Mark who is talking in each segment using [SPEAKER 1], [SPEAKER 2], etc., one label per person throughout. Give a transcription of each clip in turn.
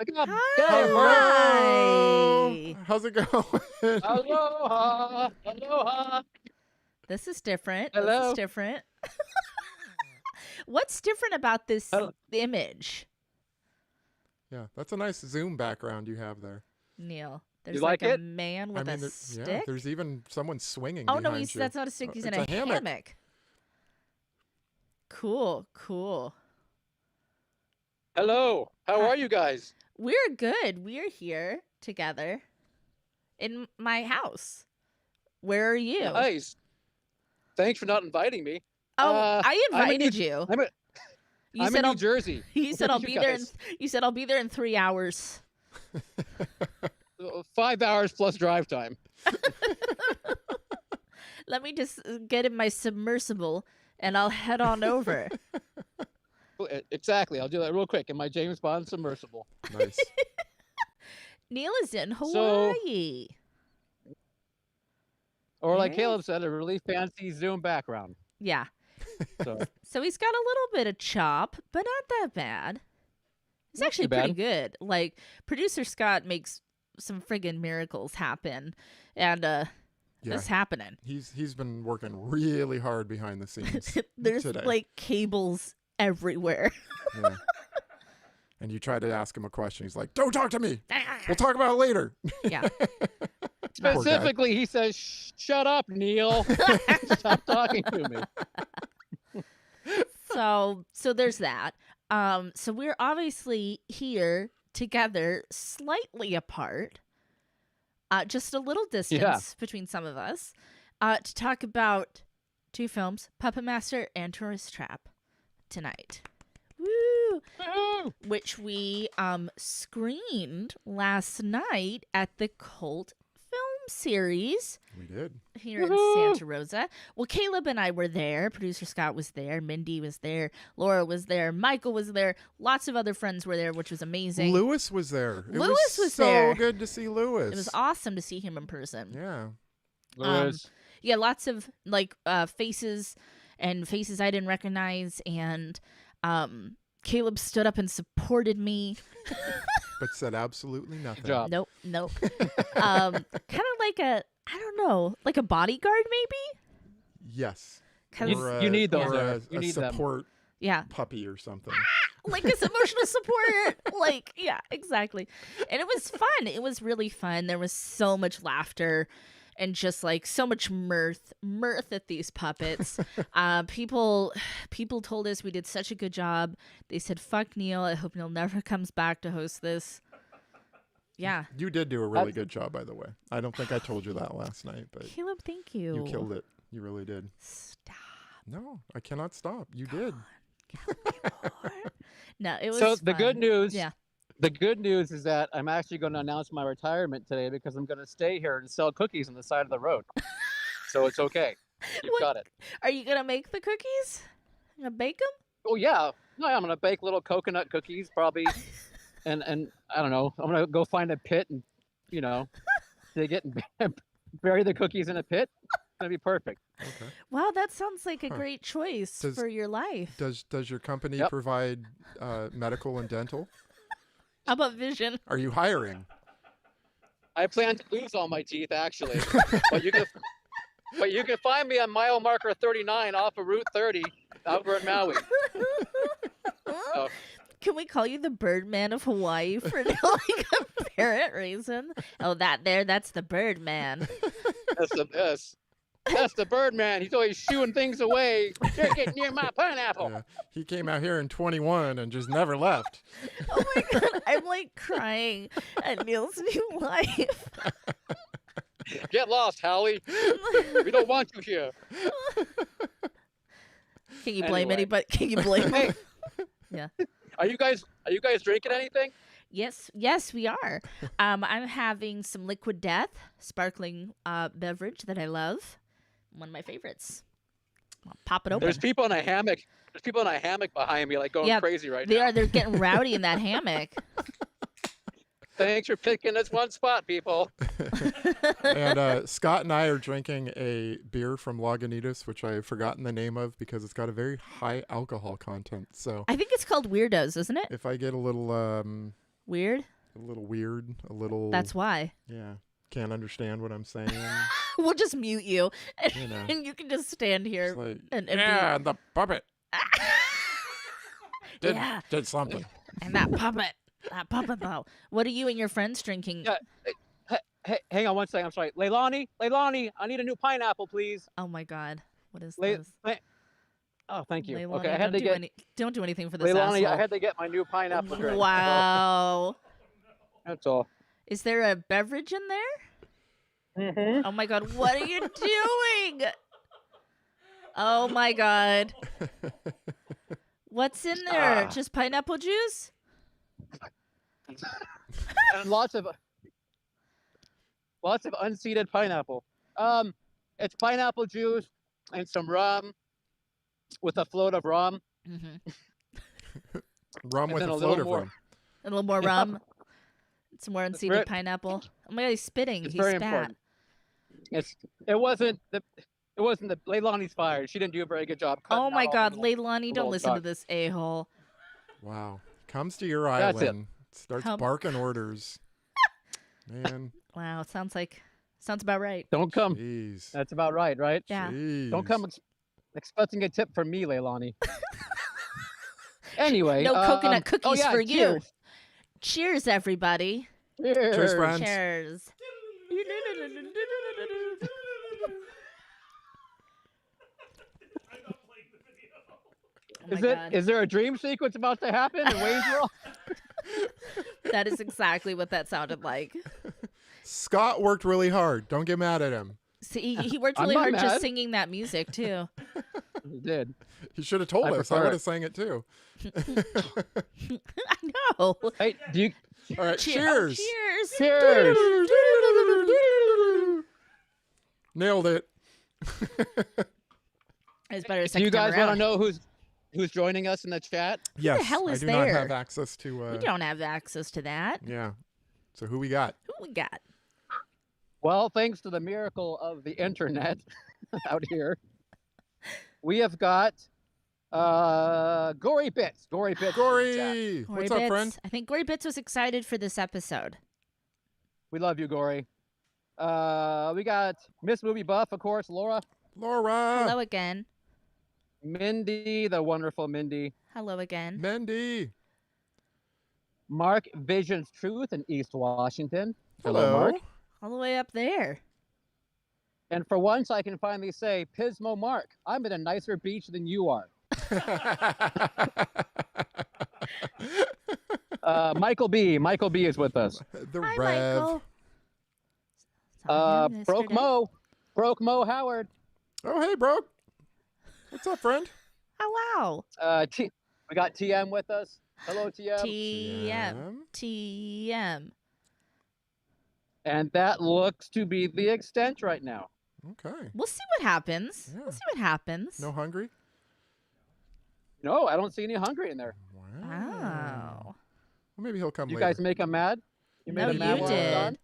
[SPEAKER 1] Look at
[SPEAKER 2] Hi.
[SPEAKER 3] How's it going?
[SPEAKER 1] Aloha. Aloha.
[SPEAKER 2] This is different.
[SPEAKER 1] Hello.
[SPEAKER 2] This is different. What's different about this
[SPEAKER 1] Hello.
[SPEAKER 2] image,
[SPEAKER 3] Yeah, that's a nice Zoom background you have there.
[SPEAKER 2] Neil? There's
[SPEAKER 1] like
[SPEAKER 2] a
[SPEAKER 1] it?
[SPEAKER 2] man with a
[SPEAKER 3] Yeah,
[SPEAKER 2] stick.
[SPEAKER 3] there's even someone swinging
[SPEAKER 2] Oh no,
[SPEAKER 3] behind you.
[SPEAKER 2] that's not a stick. He's in
[SPEAKER 3] it's
[SPEAKER 2] a hammock. Cool, cool.
[SPEAKER 1] Hello. How are you guys?
[SPEAKER 2] We're good. We're here together in my house. Where are you?
[SPEAKER 1] Nice. Thanks for not inviting me.
[SPEAKER 2] Oh, I
[SPEAKER 1] I'm in
[SPEAKER 2] invited
[SPEAKER 1] New-
[SPEAKER 2] you.
[SPEAKER 1] I'm
[SPEAKER 2] You
[SPEAKER 1] in
[SPEAKER 2] said
[SPEAKER 1] New
[SPEAKER 2] I'll.
[SPEAKER 1] Jersey.
[SPEAKER 2] You said
[SPEAKER 1] Where
[SPEAKER 2] I'll
[SPEAKER 1] are
[SPEAKER 2] be
[SPEAKER 1] you
[SPEAKER 2] there.
[SPEAKER 1] guys?
[SPEAKER 2] You said I'll be there in 3 hours.
[SPEAKER 1] 5 hours plus drive time.
[SPEAKER 2] Let me just get in my submersible and I'll head on over.
[SPEAKER 1] Exactly. I'll do that real quick in my James Bond submersible.
[SPEAKER 3] Nice.
[SPEAKER 2] Neil is in
[SPEAKER 1] So-
[SPEAKER 2] Hawaii.
[SPEAKER 1] Or like
[SPEAKER 2] Yes.
[SPEAKER 1] Caleb said, a really fancy Zoom background.
[SPEAKER 2] Yeah.
[SPEAKER 1] So
[SPEAKER 2] So he's got a little bit of chop, but not that bad. It's
[SPEAKER 1] Not
[SPEAKER 2] actually
[SPEAKER 1] too bad.
[SPEAKER 2] pretty good. Like, producer Scott makes some friggin' miracles happen. And
[SPEAKER 3] Yeah,
[SPEAKER 2] it's happening.
[SPEAKER 3] he's been working really hard behind the scenes.
[SPEAKER 2] There's
[SPEAKER 3] today.
[SPEAKER 2] like cables everywhere.
[SPEAKER 3] Yeah. And you try to ask him a question, he's like, "Don't talk to me. We'll talk about it later."
[SPEAKER 2] Yeah.
[SPEAKER 3] Poor guy.
[SPEAKER 1] specifically, he says, "Shut up, Neil. Stop talking to me."
[SPEAKER 2] So there's that. So we're obviously here together, slightly apart, just a little distance between some of us, to talk about two films, Puppet Master and Tourist Trap, tonight. Woo!
[SPEAKER 1] Woohoo!
[SPEAKER 2] Which we screened last night at the Cult Film Series
[SPEAKER 3] We did.
[SPEAKER 2] here in
[SPEAKER 1] Woohoo!
[SPEAKER 2] Santa Rosa. Well, Caleb and I were there. Producer Scott was there. Mindy was there. Laura was there. Michael was there. Lots of other friends were there, which was amazing.
[SPEAKER 3] Lewis was there. It
[SPEAKER 2] Lewis was
[SPEAKER 3] so
[SPEAKER 2] there.
[SPEAKER 3] good to see Lewis.
[SPEAKER 2] It was awesome to see him in person.
[SPEAKER 3] Yeah.
[SPEAKER 1] Lewis.
[SPEAKER 2] Yeah, lots of like faces and faces I didn't recognize, and Caleb stood up and supported me.
[SPEAKER 3] But said absolutely nothing.
[SPEAKER 1] Good job.
[SPEAKER 2] Nope. Kind of like a, I don't know, like a bodyguard maybe?
[SPEAKER 3] Yes.
[SPEAKER 2] 'Cause-
[SPEAKER 1] You need those,
[SPEAKER 3] Or
[SPEAKER 1] Eric.
[SPEAKER 3] a
[SPEAKER 1] You need them.
[SPEAKER 3] support
[SPEAKER 2] yeah.
[SPEAKER 3] puppy or something.
[SPEAKER 2] Like this emotional support. Like, yeah, exactly. And it was fun. It was really fun. There was so much laughter and just like so much mirth at these puppets. People told us we did such a good job. They said, "Fuck Neil. I hope Neil never comes back to host this." Yeah.
[SPEAKER 3] You did do a really good job, by the way. I don't think I told you that last night, but
[SPEAKER 2] Caleb, thank you.
[SPEAKER 3] you killed it. You really did.
[SPEAKER 2] Stop.
[SPEAKER 3] No, I cannot stop. You did.
[SPEAKER 2] No, it was
[SPEAKER 1] So the good
[SPEAKER 2] fun.
[SPEAKER 1] news,
[SPEAKER 2] Yeah.
[SPEAKER 1] the good news is that I'm actually going to announce my retirement today because I'm going to stay here and sell cookies on the side of the road. So it's okay. You've
[SPEAKER 2] What?
[SPEAKER 1] got it.
[SPEAKER 2] Are you gonna make the cookies? You gonna bake them?
[SPEAKER 1] Oh yeah, no, I'm going to bake little coconut cookies probably, and I don't know. I'm going to go find a pit and dig it and bury the cookies in a pit. It's going to be perfect.
[SPEAKER 3] Okay.
[SPEAKER 2] Wow, that sounds like a
[SPEAKER 3] Huh.
[SPEAKER 2] great choice
[SPEAKER 3] Does-
[SPEAKER 2] for your life.
[SPEAKER 3] Does your company
[SPEAKER 1] Yep.
[SPEAKER 3] provide medical and dental?
[SPEAKER 2] How about vision?
[SPEAKER 3] Are you hiring?
[SPEAKER 1] I plan to lose all my teeth actually, but you can find me on mile marker 39 off of Route 30 over in Maui. So,
[SPEAKER 2] Can we call you the Birdman of Hawaii for like apparent reason? Oh, that's the Birdman.
[SPEAKER 1] that's the Birdman. He's always shooing things away. You're getting near my pineapple.
[SPEAKER 3] Yeah. He came out here in 21 and just never left.
[SPEAKER 2] Oh my god, I'm like crying at Neil's new life.
[SPEAKER 1] Get lost, Howie. We don't want you here.
[SPEAKER 2] Can you blame
[SPEAKER 1] Anyway.
[SPEAKER 2] anybody? Can you blame
[SPEAKER 1] Hey.
[SPEAKER 2] me? Yeah.
[SPEAKER 1] Are you guys drinking anything?
[SPEAKER 2] Yes, we are. I'm having some Liquid Death sparkling beverage that I love. One of my favorites. I'll pop it open.
[SPEAKER 1] There's people in a hammock. There's people in a hammock behind me, like going
[SPEAKER 2] Yeah,
[SPEAKER 1] crazy right
[SPEAKER 2] They
[SPEAKER 1] now.
[SPEAKER 2] are. They're getting rowdy in that hammock.
[SPEAKER 1] Thanks for picking this one spot, people.
[SPEAKER 3] And Scott and I are drinking a beer from Lagunitas, which I've forgotten the name of because it's got a very high alcohol content. So
[SPEAKER 2] I think it's called Weirdos, isn't it?
[SPEAKER 3] if I get a little
[SPEAKER 2] Weird.
[SPEAKER 3] a little weird, a little.
[SPEAKER 2] That's why.
[SPEAKER 3] Yeah, can't understand what I'm saying.
[SPEAKER 2] We'll just mute you, and,
[SPEAKER 3] You know.
[SPEAKER 2] and you can just stand
[SPEAKER 3] It's
[SPEAKER 2] here
[SPEAKER 3] like,
[SPEAKER 2] and
[SPEAKER 3] yeah, the puppet did,
[SPEAKER 2] yeah,
[SPEAKER 3] did something.
[SPEAKER 2] and that puppet though. What are you and your friends drinking?
[SPEAKER 1] Yeah. Hang on one second. I'm sorry. Leilani, I need a new pineapple, please.
[SPEAKER 2] Oh my God, what is
[SPEAKER 1] Le-
[SPEAKER 2] this?
[SPEAKER 1] Le- oh, thank you.
[SPEAKER 2] Leilani,
[SPEAKER 1] Okay, I had to get
[SPEAKER 2] don't do anything for this
[SPEAKER 1] Leilani. I
[SPEAKER 2] asshole.
[SPEAKER 1] had to get my new pineapple drink.
[SPEAKER 2] Wow.
[SPEAKER 1] That's all.
[SPEAKER 2] Is there a beverage in there?
[SPEAKER 1] Mm-hmm.
[SPEAKER 2] Oh my God, what are you doing? Oh my God. What's in there? Just pineapple juice?
[SPEAKER 1] And lots of unseeded pineapple. It's pineapple juice and some rum with a float of rum.
[SPEAKER 2] Mm-hmm.
[SPEAKER 3] Rum
[SPEAKER 1] And
[SPEAKER 3] with
[SPEAKER 1] then
[SPEAKER 3] a
[SPEAKER 1] a little
[SPEAKER 3] float of
[SPEAKER 1] more.
[SPEAKER 3] rum.
[SPEAKER 2] A little more
[SPEAKER 1] Yeah.
[SPEAKER 2] rum. Some more
[SPEAKER 1] It's
[SPEAKER 2] unseeded
[SPEAKER 1] very-
[SPEAKER 2] pineapple. Oh my God, he's spitting.
[SPEAKER 1] It's
[SPEAKER 2] He
[SPEAKER 1] very
[SPEAKER 2] spat.
[SPEAKER 1] important. It wasn't the Leilani's fired. She didn't do a very good job.
[SPEAKER 2] Oh
[SPEAKER 1] cutting
[SPEAKER 2] my
[SPEAKER 1] out all
[SPEAKER 2] God,
[SPEAKER 1] the little-
[SPEAKER 2] Leilani,
[SPEAKER 1] the
[SPEAKER 2] don't
[SPEAKER 1] little
[SPEAKER 2] listen to
[SPEAKER 1] ducks.
[SPEAKER 2] this a-hole.
[SPEAKER 3] Wow. Comes to your
[SPEAKER 1] That's it.
[SPEAKER 3] island, starts
[SPEAKER 2] Come-
[SPEAKER 3] barking orders. Man,
[SPEAKER 2] Wow, sounds about right.
[SPEAKER 1] Don't come.
[SPEAKER 3] jeez.
[SPEAKER 1] That's about right, right?
[SPEAKER 2] Yeah.
[SPEAKER 1] Don't come
[SPEAKER 3] Jeez.
[SPEAKER 1] expecting a tip from me, Leilani. Anyway,
[SPEAKER 2] No coconut cookies
[SPEAKER 1] oh, yeah,
[SPEAKER 2] for you.
[SPEAKER 1] cheers.
[SPEAKER 2] Cheers, everybody.
[SPEAKER 3] Cheers, friends.
[SPEAKER 2] Cheers. Oh my God.
[SPEAKER 1] Is there a dream sequence about to happen in Wayne's World?
[SPEAKER 2] That is exactly what that sounded like.
[SPEAKER 3] Scott worked really hard. Don't get mad at him.
[SPEAKER 2] See, he worked
[SPEAKER 1] I'm
[SPEAKER 2] really
[SPEAKER 1] not
[SPEAKER 2] hard
[SPEAKER 1] mad.
[SPEAKER 2] just singing that music too.
[SPEAKER 1] He did.
[SPEAKER 3] He should have told
[SPEAKER 1] I
[SPEAKER 3] us. I
[SPEAKER 1] prefer
[SPEAKER 3] would
[SPEAKER 1] it.
[SPEAKER 3] have sang it too.
[SPEAKER 2] I know.
[SPEAKER 1] Hey, do you
[SPEAKER 3] All right,
[SPEAKER 2] Cheers.
[SPEAKER 3] cheers.
[SPEAKER 2] Cheers.
[SPEAKER 1] cheers?
[SPEAKER 3] Nailed it.
[SPEAKER 2] It's better
[SPEAKER 1] Do
[SPEAKER 2] second
[SPEAKER 1] you guys
[SPEAKER 2] time
[SPEAKER 1] want
[SPEAKER 2] around.
[SPEAKER 1] to know who's joining us in the chat?
[SPEAKER 3] Yes,
[SPEAKER 2] hell
[SPEAKER 3] I
[SPEAKER 2] is
[SPEAKER 3] do not
[SPEAKER 2] there?
[SPEAKER 3] have access to.
[SPEAKER 2] We don't have access to that.
[SPEAKER 3] Yeah. So who we got?
[SPEAKER 2] Who we got?
[SPEAKER 1] Well, thanks to the miracle of the internet out here, we have got Gory Bits. Gory Bits. in the chat.
[SPEAKER 3] Gory.
[SPEAKER 2] Gory
[SPEAKER 3] What's
[SPEAKER 2] Bits.
[SPEAKER 3] up, friend?
[SPEAKER 2] I think Gory Bits was excited for this episode.
[SPEAKER 1] We love you, Gory. We got Miss Movie Buff, of course, Laura,
[SPEAKER 3] Laura.
[SPEAKER 2] Hello again.
[SPEAKER 1] Mindy, the wonderful Mindy,
[SPEAKER 2] Hello again.
[SPEAKER 3] Mendy.
[SPEAKER 1] Mark Visions Truth in East Washington.
[SPEAKER 3] Hello.
[SPEAKER 1] Mark.
[SPEAKER 2] All the way up there.
[SPEAKER 1] And for once, I can finally say, Pismo Mark, I'm at a nicer beach than you are. Michael B. Michael B. is with us.
[SPEAKER 3] The
[SPEAKER 2] Hi,
[SPEAKER 3] Rev.
[SPEAKER 2] Michael. Saw him
[SPEAKER 1] Broke
[SPEAKER 2] yesterday.
[SPEAKER 1] Mo Howard.
[SPEAKER 3] Oh, hey, bro. What's up, friend?
[SPEAKER 2] Hello.
[SPEAKER 1] We got TM with us. Hello, TM.
[SPEAKER 2] TM. TM.
[SPEAKER 1] And that looks to be the extent right now.
[SPEAKER 3] Okay.
[SPEAKER 2] We'll see what happens.
[SPEAKER 3] Yeah.
[SPEAKER 2] We'll see what happens.
[SPEAKER 3] No hungry?
[SPEAKER 1] No, I don't see any hungry in there.
[SPEAKER 3] Wow.
[SPEAKER 2] Wow.
[SPEAKER 3] Well, maybe he'll come
[SPEAKER 1] You
[SPEAKER 3] later.
[SPEAKER 1] guys make him mad? You
[SPEAKER 2] No,
[SPEAKER 1] made him mad
[SPEAKER 2] you
[SPEAKER 1] while I was
[SPEAKER 2] did.
[SPEAKER 1] gone?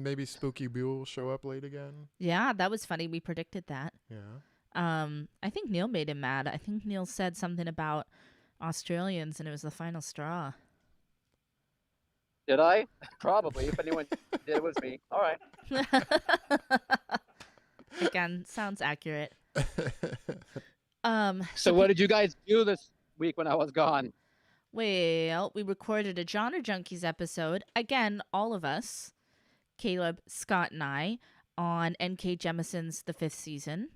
[SPEAKER 3] Maybe Spooky Buell will show up late again.
[SPEAKER 2] Yeah, that was funny. We predicted that.
[SPEAKER 3] Yeah.
[SPEAKER 2] I think Neil made him mad. I think Neil said something about Australians and it was the final straw.
[SPEAKER 1] Did I? Probably. If anyone did, it was me. All right.
[SPEAKER 2] Again, sounds accurate.
[SPEAKER 1] So what did you guys do this week when I was gone?
[SPEAKER 2] Well, we recorded a Genre Junkies episode. Again, all of us, Caleb, Scott, and I, on N.K. Jemison's The 5th Season.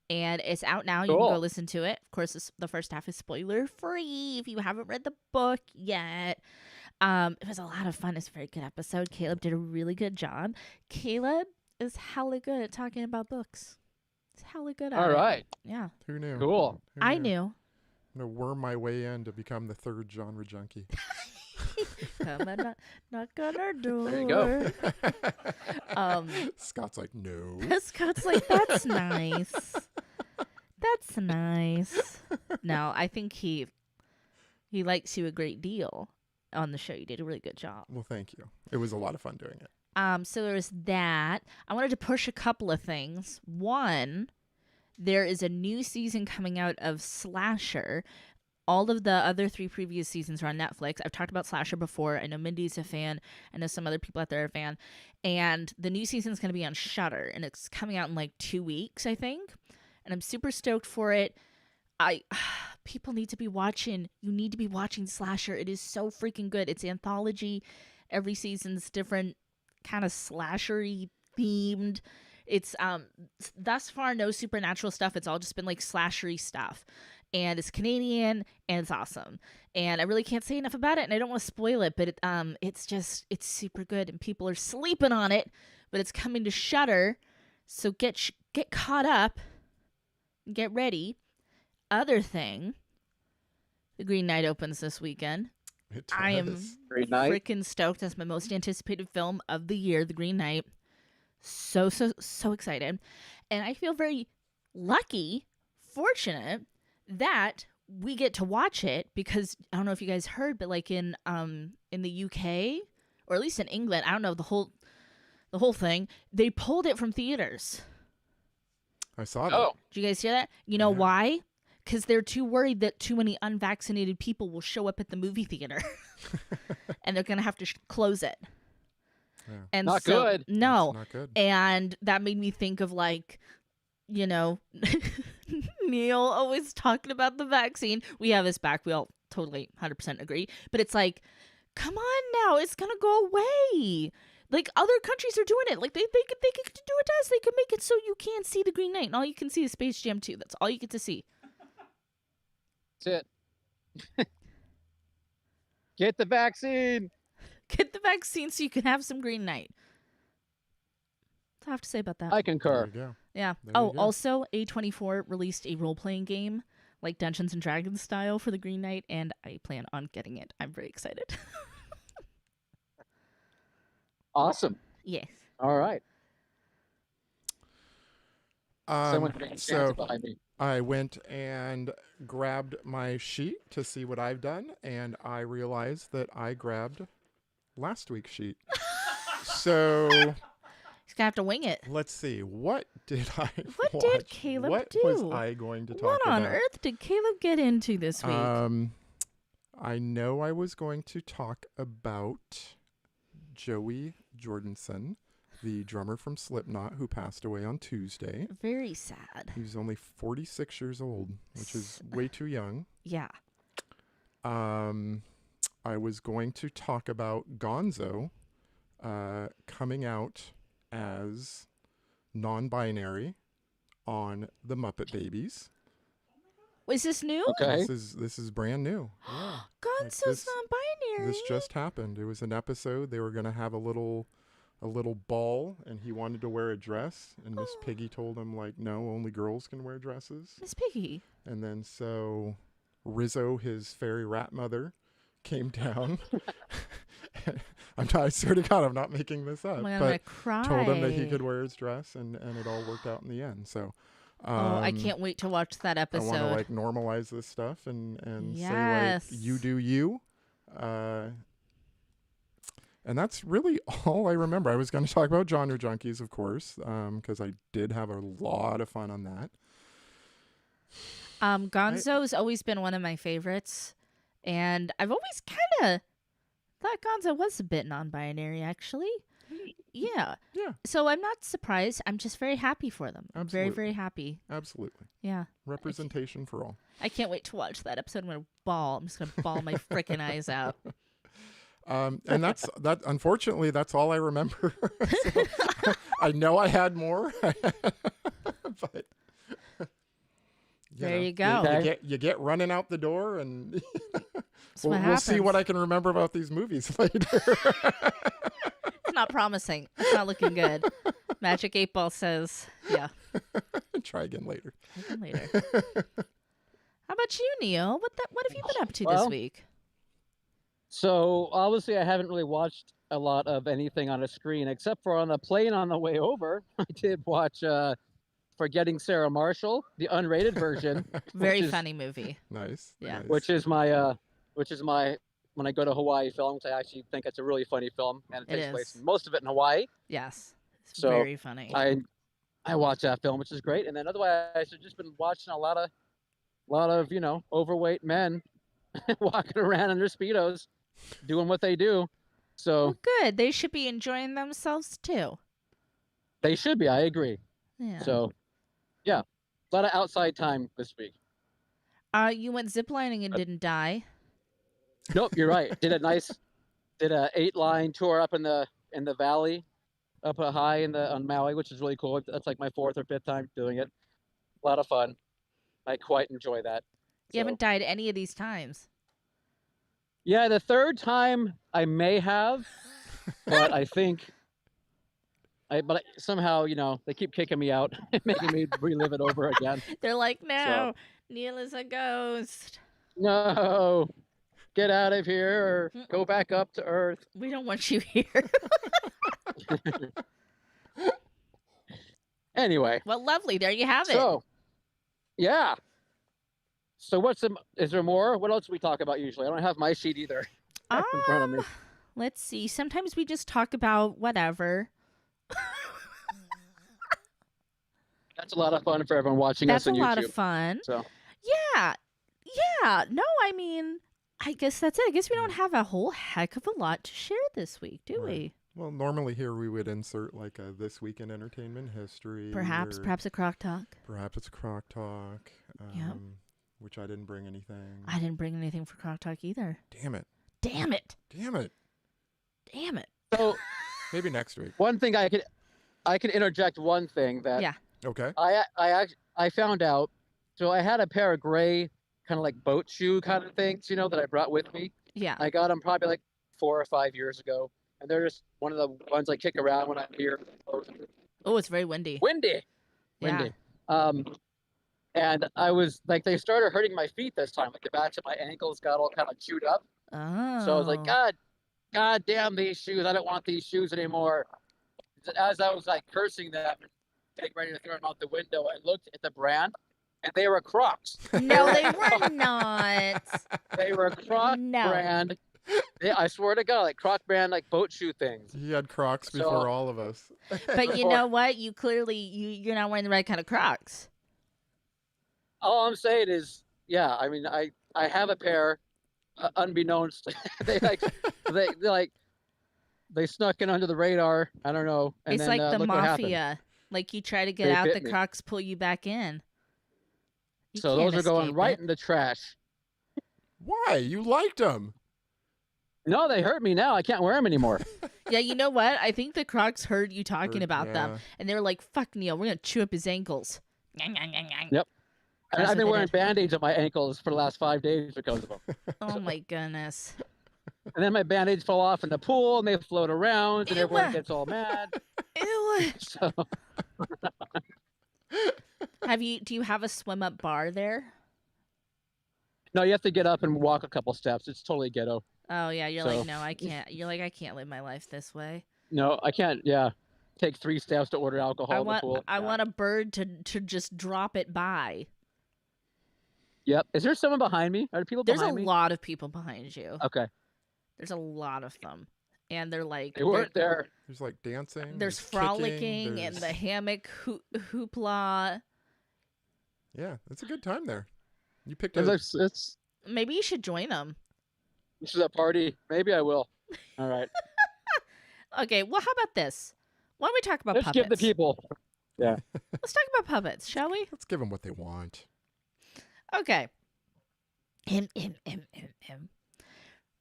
[SPEAKER 2] And it's out now. You can
[SPEAKER 1] Cool.
[SPEAKER 2] go listen to it. Of course, the first half is spoiler free if you haven't read the book yet. It was a lot of fun. It's a very good episode. Caleb did a really good job. Caleb is hella good at talking about books. He's hella good at
[SPEAKER 1] All
[SPEAKER 2] it.
[SPEAKER 1] right.
[SPEAKER 2] Yeah.
[SPEAKER 3] Who knew?
[SPEAKER 1] Cool.
[SPEAKER 3] Who
[SPEAKER 2] I
[SPEAKER 3] knew?
[SPEAKER 2] knew.
[SPEAKER 3] I'm going to worm my way in to become the third genre junkie.
[SPEAKER 2] Come and knock on our door.
[SPEAKER 1] There you go.
[SPEAKER 3] Scott's like, no.
[SPEAKER 2] Scott's like, that's nice. That's nice. No, I think he likes you a great deal on the show. You did a really good job.
[SPEAKER 3] Well, thank you. It was a lot of fun doing it.
[SPEAKER 2] So there was that. I wanted to push a couple of things. One, there is a new season coming out of Slasher. All of the other 3 previous seasons are on Netflix. I've talked about Slasher before. I know Mindy's a fan. I know some other people out there are a fan. And the new season's going to be on Shudder, and it's coming out in like 2 weeks, I think. And I'm super stoked for it. People need to be watching. You need to be watching Slasher. It is so freaking good. It's anthology. Every season's different, kind of slashery themed. It's thus far no supernatural stuff. It's all just been like slashery stuff. And it's Canadian, and it's awesome. And I really can't say enough about it, and I don't want to spoil it, but it's super good, and people are sleeping on it. But it's coming to Shudder, so get caught up, get ready. Other thing, The Green Knight opens this weekend. I am freaking stoked. That's my most anticipated film of the year, The Green Knight. So excited, and I feel very lucky, fortunate that we get to watch it, because I don't know if you guys heard, but like in the UK, or at least in England, I don't know, the whole thing, they pulled it from theaters.
[SPEAKER 3] I saw that.
[SPEAKER 1] Oh,
[SPEAKER 2] Did you guys hear that? You know why? Because they're too worried that too many unvaccinated people will show up at the movie theater, and they're gonna have to close it.
[SPEAKER 3] Yeah.
[SPEAKER 2] And
[SPEAKER 1] not
[SPEAKER 2] so,
[SPEAKER 1] good.
[SPEAKER 2] No,
[SPEAKER 3] That's not good.
[SPEAKER 2] and that made me think of, like, you know, Neil always talking about the vaccine. We have this back. We all totally 100% agree. But it's like, come on now. It's going to go away. Like, other countries are doing it. Like, they could do it to us. They could make it so you can't see The Green Knight. And all you can see is Space Jam 2. That's all you get to see.
[SPEAKER 1] That's it. Get the vaccine.
[SPEAKER 2] Get the vaccine so you can have some Green Knight. That's all I have to say about that.
[SPEAKER 1] I concur.
[SPEAKER 3] There you go.
[SPEAKER 2] Yeah.
[SPEAKER 3] There
[SPEAKER 2] Oh,
[SPEAKER 3] you go.
[SPEAKER 2] also, A24 released a role-playing game, like Dungeons & Dragons style, for The Green Knight, and I plan on getting it. I'm very excited.
[SPEAKER 1] Awesome.
[SPEAKER 2] Yes.
[SPEAKER 1] All right. Someone
[SPEAKER 3] So
[SPEAKER 1] behind me.
[SPEAKER 3] I went and grabbed my sheet to see what I've done, and I realized that I grabbed last week's sheet. So
[SPEAKER 2] He's gonna have to wing it.
[SPEAKER 3] let's see. What did I
[SPEAKER 2] What
[SPEAKER 3] watch?
[SPEAKER 2] did Caleb
[SPEAKER 3] what
[SPEAKER 2] do?
[SPEAKER 3] was I going to talk
[SPEAKER 2] What on
[SPEAKER 3] about?
[SPEAKER 2] earth did Caleb get into this week?
[SPEAKER 3] I know I was going to talk about Joey Jordison, the drummer from Slipknot, who passed away on Tuesday.
[SPEAKER 2] Very sad.
[SPEAKER 3] He was only 46 years old, which is way too young.
[SPEAKER 2] Yeah.
[SPEAKER 3] I was going to talk about Gonzo coming out as non-binary on the Muppet Babies.
[SPEAKER 2] Was this new?
[SPEAKER 1] Okay.
[SPEAKER 3] This is brand new. Yeah.
[SPEAKER 2] Gonzo's
[SPEAKER 3] this-
[SPEAKER 2] non-binary.
[SPEAKER 3] This just happened. It was an episode. They were going to have a little ball, and he wanted to wear a dress, and Miss Piggy told him, like, no, only girls can wear dresses.
[SPEAKER 2] Miss Piggy.
[SPEAKER 3] And then so Rizzo, his fairy rat mother, came down. I swear to God, I'm not making this up.
[SPEAKER 2] Oh my God, I'm
[SPEAKER 3] but
[SPEAKER 2] gonna cry.
[SPEAKER 3] told him that he could wear his dress, and it all worked out in the end. So
[SPEAKER 2] I can't wait to watch that
[SPEAKER 3] I
[SPEAKER 2] episode.
[SPEAKER 3] want to, like, normalize this stuff and
[SPEAKER 2] Yes.
[SPEAKER 3] say, like, you do you. And that's really all I remember. I was going to talk about Genre Junkies, of course, because I did have a lot of fun on that.
[SPEAKER 2] Gonzo's always been one of my favorites, and I've always kind of thought Gonzo was a bit non-binary, actually. Yeah.
[SPEAKER 3] Yeah,
[SPEAKER 2] So I'm not surprised. I'm just very happy for them. I'm very,
[SPEAKER 3] Absolutely.
[SPEAKER 2] very happy.
[SPEAKER 3] absolutely.
[SPEAKER 2] Yeah.
[SPEAKER 3] Representation for all.
[SPEAKER 2] I can't wait to watch that episode. I'm going to bawl. I'm just going to bawl my freaking eyes out.
[SPEAKER 3] And that. Unfortunately, that's all I remember. So, I know I had more, but
[SPEAKER 2] There you go.
[SPEAKER 3] You get running out the door, and
[SPEAKER 2] That's what
[SPEAKER 3] we'll see
[SPEAKER 2] happens.
[SPEAKER 3] what I can remember about these movies later.
[SPEAKER 2] It's not promising. It's not looking good. Magic 8 Ball says, yeah.
[SPEAKER 3] Try again later.
[SPEAKER 2] Again later. How about you, Neil? What have you been up to this
[SPEAKER 1] Well,
[SPEAKER 2] week?
[SPEAKER 1] So obviously, I haven't really watched a lot of anything on a screen except for on the plane on the way over. I did watch Forgetting Sarah Marshall, the unrated version,
[SPEAKER 2] Very
[SPEAKER 1] which is-
[SPEAKER 2] funny movie.
[SPEAKER 3] Nice.
[SPEAKER 2] Yeah.
[SPEAKER 3] Nice.
[SPEAKER 1] which is my when I go to Hawaii films, I actually think it's a really funny film, and it
[SPEAKER 2] It
[SPEAKER 1] takes place
[SPEAKER 2] is.
[SPEAKER 1] most of it in Hawaii.
[SPEAKER 2] Yes. It's
[SPEAKER 1] So,
[SPEAKER 2] very funny.
[SPEAKER 1] I watch that film, which is great, and then otherwise I've just been watching a lot of overweight men walking around in their Speedos, doing what they do. So
[SPEAKER 2] Well, good. They should be enjoying themselves too.
[SPEAKER 1] they should be. I agree.
[SPEAKER 2] Yeah.
[SPEAKER 1] So, yeah, a lot of outside time this week.
[SPEAKER 2] You went ziplining and didn't die.
[SPEAKER 1] Nope, you're right. Did a 8-line tour up in the valley, up high on Maui, which is really cool. That's like my 4th or 5th time doing it. A lot of fun. I quite enjoy that.
[SPEAKER 2] You haven't died any of these times.
[SPEAKER 1] Yeah, the 3rd time I may have, but I think somehow, they keep kicking me out, making me relive it over again.
[SPEAKER 2] They're like, no, Neil is a ghost.
[SPEAKER 1] No, get out of here or go back up to Earth.
[SPEAKER 2] We don't want you here.
[SPEAKER 1] Anyway.
[SPEAKER 2] Well, lovely. There you have it.
[SPEAKER 1] So, yeah. So is there more? What else do we talk about usually? I don't have my sheet either in front of me.
[SPEAKER 2] Let's see. Sometimes we just talk about whatever.
[SPEAKER 1] That's a lot of fun for everyone watching us on YouTube.
[SPEAKER 2] That's a lot of fun.
[SPEAKER 1] So.
[SPEAKER 2] Yeah. No, I mean, I guess that's it. I guess we don't have a whole heck of a lot to share this week, do we?
[SPEAKER 3] Well, normally here we would insert like a This Week in Entertainment History.
[SPEAKER 2] Perhaps a Croc Talk.
[SPEAKER 3] Perhaps it's Croc Talk.
[SPEAKER 2] Yep.
[SPEAKER 3] Which I didn't bring anything.
[SPEAKER 2] I didn't bring anything for Croc Talk either.
[SPEAKER 3] Damn it.
[SPEAKER 2] Damn it.
[SPEAKER 3] Damn it.
[SPEAKER 2] Damn it.
[SPEAKER 1] So
[SPEAKER 3] maybe next week.
[SPEAKER 1] One thing I could interject one thing that
[SPEAKER 2] yeah.
[SPEAKER 3] Okay.
[SPEAKER 1] I found out. So I had a pair of gray kind of like boat shoe kind of things, that I brought with me.
[SPEAKER 2] Yeah.
[SPEAKER 1] I got them probably like 4 or 5 years ago, and they're just one of the ones I kick around when I'm here.
[SPEAKER 2] Oh, it's very windy.
[SPEAKER 1] Windy. And I was like, they started hurting my feet this time. Like the backs of my ankles got all kind of chewed up.
[SPEAKER 2] Oh.
[SPEAKER 1] So I was like, God damn these shoes! I don't want these shoes anymore. As I was like cursing them, getting ready to throw them out the window, I looked at the brand, and they were Crocs.
[SPEAKER 2] No, they were not.
[SPEAKER 1] They were Croc brand. I swear to God, like Croc brand, like boat shoe things.
[SPEAKER 3] He had Crocs before all of us.
[SPEAKER 2] But you know what? You clearly you're not wearing the right kind of Crocs.
[SPEAKER 1] All I'm saying is, yeah. I mean, I have a pair, unbeknownst. They snuck in under the radar. I don't know. And
[SPEAKER 2] it's
[SPEAKER 1] then,
[SPEAKER 2] like the
[SPEAKER 1] look what
[SPEAKER 2] mafia.
[SPEAKER 1] happened.
[SPEAKER 2] Like you try to get out, the Crocs pull you back in.
[SPEAKER 1] So those are going right in the trash.
[SPEAKER 3] Why? You liked them.
[SPEAKER 1] No, they hurt me now. I can't wear them anymore.
[SPEAKER 2] Yeah, you know what? I think the Crocs heard you talking about them, and they were like, "Fuck Neil, we're gonna chew up his ankles."
[SPEAKER 1] Yep. And I've been wearing Band-Aids on my ankles for the last 5 days because of them.
[SPEAKER 2] Oh my goodness.
[SPEAKER 1] And then my Band-Aids fall off in the pool, and they float around, and everyone gets all mad.
[SPEAKER 2] Ew.
[SPEAKER 1] So...
[SPEAKER 2] Do you have a swim up bar there?
[SPEAKER 1] No, you have to get up and walk a couple steps. It's totally ghetto.
[SPEAKER 2] Oh yeah, you're like, no, I can't. You're like, I can't live my life this way.
[SPEAKER 1] No, I can't. Yeah, take 3 steps to order alcohol in the pool.
[SPEAKER 2] I want a bird to just drop it by.
[SPEAKER 1] Yep. Is there someone behind me? Are there people behind me?
[SPEAKER 2] There's a lot of people behind you.
[SPEAKER 1] Okay.
[SPEAKER 2] There's a lot of them, and they're like,
[SPEAKER 1] they weren't there.
[SPEAKER 3] There's like dancing.
[SPEAKER 2] There's frolicking and the hammock hoopla.
[SPEAKER 3] Yeah, it's a good time there. You picked
[SPEAKER 1] it's
[SPEAKER 2] Maybe you should join them.
[SPEAKER 1] This is a party. Maybe I will. All right.
[SPEAKER 2] Okay, well, how about this? Why don't we talk about
[SPEAKER 1] Let's
[SPEAKER 2] puppets?
[SPEAKER 1] give the people. Yeah.
[SPEAKER 2] Let's talk about puppets, shall we?
[SPEAKER 3] Let's give them what they want.
[SPEAKER 2] Okay.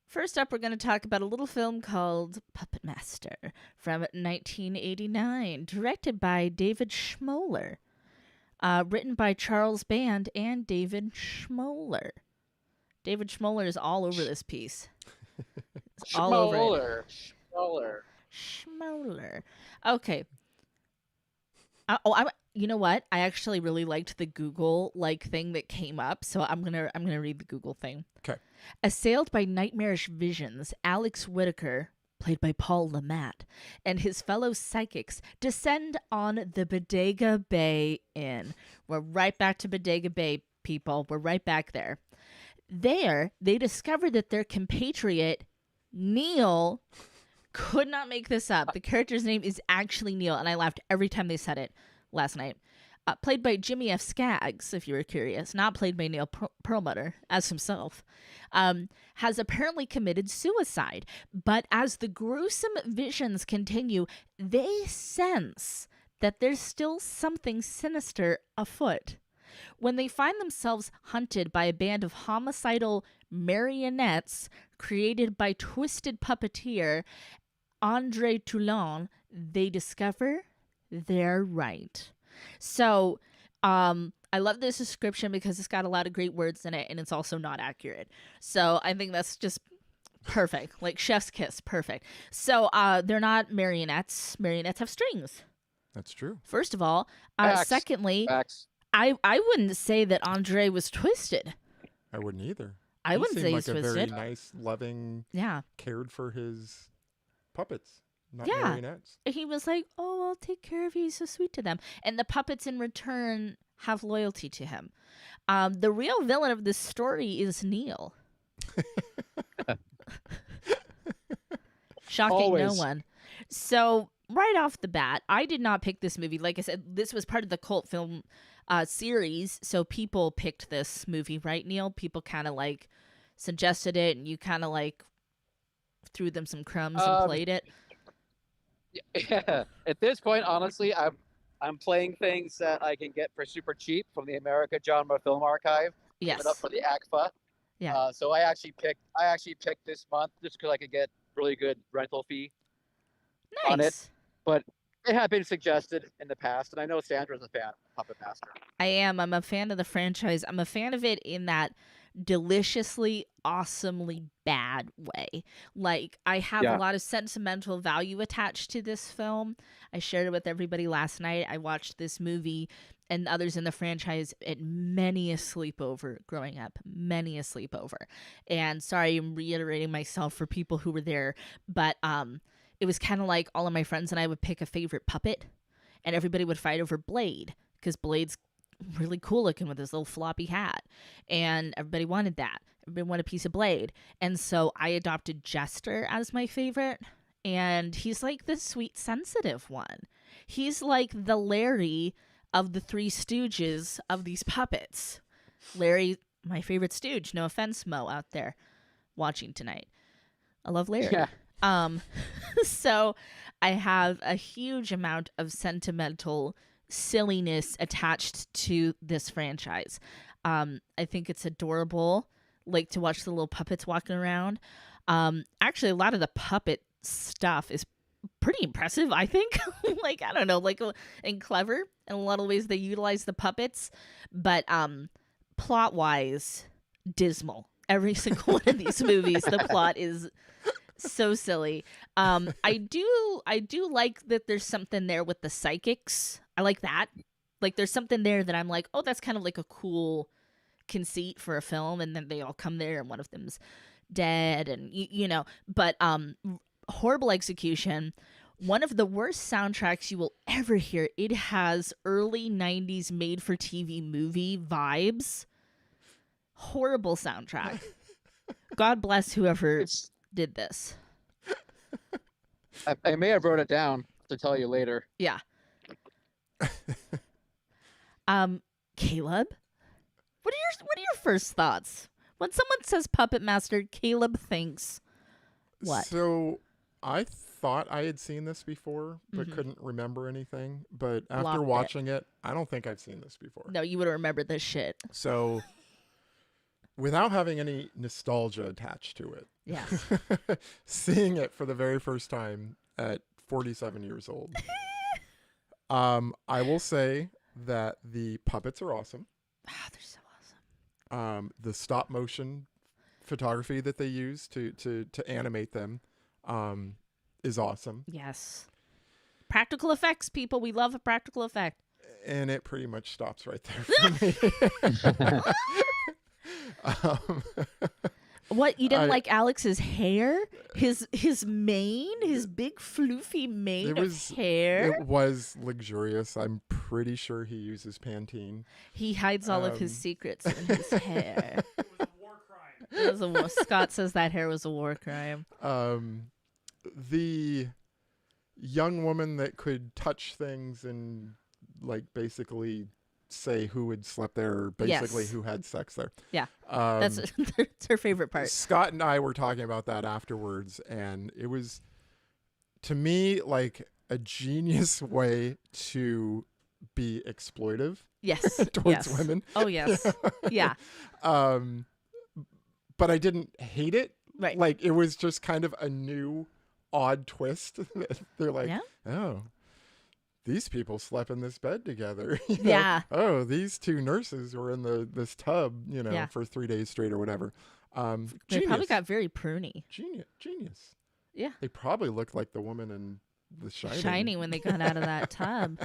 [SPEAKER 2] First up, we're going to talk about a little film called Puppet Master from 1989, directed by David Schmoller. Written by Charles Band and David Schmoller. David Schmoller is all over this piece. All over it. Schmoller. Okay. You know what? I actually really liked the Google thing that came up, so I'm gonna read the Google thing.
[SPEAKER 3] Okay.
[SPEAKER 2] Assailed by nightmarish visions, Alex Whitaker, played by Paul Lamat, and his fellow psychics descend on the Bodega Bay Inn. We're right back to Bodega Bay, people. We're right back there. There, they discover that their compatriot, Neil, could not make this up. The character's name is actually Neil, and I laughed every time they said it last night. played by Jimmy F. Skaggs, if you were curious, not played by Neil Perlmutter as himself, has apparently committed suicide. But as the gruesome visions continue, they sense that there's still something sinister afoot. When they find themselves hunted by a band of homicidal marionettes created by twisted puppeteer Andre Toulon, they discover they're right. So, I love this description because it's got a lot of great words in it, and it's also not accurate. So I think that's just perfect, like chef's kiss, perfect. So, they're not marionettes. Marionettes have strings.
[SPEAKER 3] That's true.
[SPEAKER 2] First of all,
[SPEAKER 1] Facts.
[SPEAKER 2] secondly,
[SPEAKER 1] Facts.
[SPEAKER 2] I wouldn't say that Andre was twisted.
[SPEAKER 3] I wouldn't either.
[SPEAKER 2] I
[SPEAKER 3] He
[SPEAKER 2] wouldn't
[SPEAKER 3] seemed
[SPEAKER 2] say
[SPEAKER 3] like
[SPEAKER 2] he's
[SPEAKER 3] a
[SPEAKER 2] twisted.
[SPEAKER 3] very nice, loving,
[SPEAKER 2] Yeah.
[SPEAKER 3] cared for his puppets, not
[SPEAKER 2] Yeah.
[SPEAKER 3] marionettes.
[SPEAKER 2] He was like, "Oh, I'll take care of you." He's so sweet to them, and the puppets in return have loyalty to him. The real villain of this story is Neil. Shocking no
[SPEAKER 1] Always.
[SPEAKER 2] one. So right off the bat, I did not pick this movie. Like I said, this was part of the cult film series, so people picked this movie, right, Neil? People kind of like suggested it, and you kind of like threw them some crumbs and played it.
[SPEAKER 1] Yeah. At this point, honestly, I'm playing things that I can get for super cheap from the America Genre Film Archive.
[SPEAKER 2] Yes.
[SPEAKER 1] Give it up for the ACFA.
[SPEAKER 2] Yeah.
[SPEAKER 1] So I actually picked this month just because I could get really good rental fee on it.
[SPEAKER 2] Nice.
[SPEAKER 1] But it had been suggested in the past, and I know Sandra's a fan of Puppet Master.
[SPEAKER 2] I am. I'm a fan of the franchise. I'm a fan of it in that deliciously, awesomely bad way. Like, I have
[SPEAKER 1] Yeah.
[SPEAKER 2] a lot of sentimental value attached to this film. I shared it with everybody last night. I watched this movie and others in the franchise at many a sleepover growing up. Many a sleepover. And sorry, I'm reiterating myself for people who were there, but it was kind of like all of my friends and I would pick a favorite puppet, and everybody would fight over Blade, because Blade's really cool looking with his little floppy hat, and everybody wanted that. Everybody wanted a piece of Blade, and so I adopted Jester as my favorite, and he's like the sweet, sensitive one. He's like the Larry of the Three Stooges of these puppets. Larry, my favorite stooge. No offense, Mo, out there watching tonight. I love Larry.
[SPEAKER 1] Yeah.
[SPEAKER 2] So I have a huge amount of sentimental silliness attached to this franchise. I think it's adorable, like to watch the little puppets walking around. Actually, a lot of the puppet stuff is pretty impressive, I think. Like, I don't know, like, and clever in a lot of ways they utilize the puppets, but plot wise, dismal. Every single one of these movies, the plot is so silly. I do like that there's something there with the psychics. I like that. Like, there's something there that I'm like, oh, that's kind of like a cool conceit for a film, and then they all come there and one of them's dead, and you know, but horrible execution. One of the worst soundtracks you will ever hear. It has early 90s made for TV movie vibes. Horrible soundtrack. God bless whoever did this.
[SPEAKER 1] I may have wrote it down to tell you later.
[SPEAKER 2] Yeah. Caleb, what are your first thoughts when someone says Puppet Master? Caleb thinks what?
[SPEAKER 3] So I thought I had seen this before, but couldn't remember anything. But after
[SPEAKER 2] Blocked it.
[SPEAKER 3] watching it, I don't think I've seen this before.
[SPEAKER 2] No, you would have remembered this shit.
[SPEAKER 3] So without having any nostalgia attached to it,
[SPEAKER 2] Yes.
[SPEAKER 3] seeing it for the very first time at 47 years old, I will say that the puppets are awesome.
[SPEAKER 2] Ah, they're so awesome.
[SPEAKER 3] The stop motion photography that they use to animate them is awesome.
[SPEAKER 2] Yes. Practical effects, people. We love a practical effect.
[SPEAKER 3] And it pretty much stops right there for me.
[SPEAKER 2] What, you didn't
[SPEAKER 3] I-
[SPEAKER 2] like Alex's hair? His mane? His big floofy mane of hair?
[SPEAKER 3] It was luxurious. I'm pretty sure he uses Pantene.
[SPEAKER 2] He hides all of his
[SPEAKER 3] Um,
[SPEAKER 2] secrets in his hair.
[SPEAKER 4] It was a war crime.
[SPEAKER 2] It was a war. Scott says that hair was a war crime.
[SPEAKER 3] The young woman that could touch things and like basically say who had slept there, or basically
[SPEAKER 2] Yes.
[SPEAKER 3] who had sex there.
[SPEAKER 2] Yeah. That's that's her favorite part.
[SPEAKER 3] Scott and I were talking about that afterwards, and it was, to me, like a genius way to be exploitive
[SPEAKER 2] Yes.
[SPEAKER 3] towards
[SPEAKER 2] yes.
[SPEAKER 3] women.
[SPEAKER 2] Oh yes. Yeah.
[SPEAKER 3] But I didn't hate it.
[SPEAKER 2] Right.
[SPEAKER 3] Like, it was just kind of a new, odd twist. They're like,
[SPEAKER 2] Yeah.
[SPEAKER 3] oh, these people slept in this bed together. You know?
[SPEAKER 2] Yeah.
[SPEAKER 3] Oh, these two nurses were in this tub,
[SPEAKER 2] Yeah.
[SPEAKER 3] for 3 days straight or whatever.
[SPEAKER 2] They probably
[SPEAKER 3] Genius.
[SPEAKER 2] got very pruny.
[SPEAKER 3] Genius.
[SPEAKER 2] Yeah.
[SPEAKER 3] They probably looked like the woman in The Shining.
[SPEAKER 2] Shiny when they got out of that tub.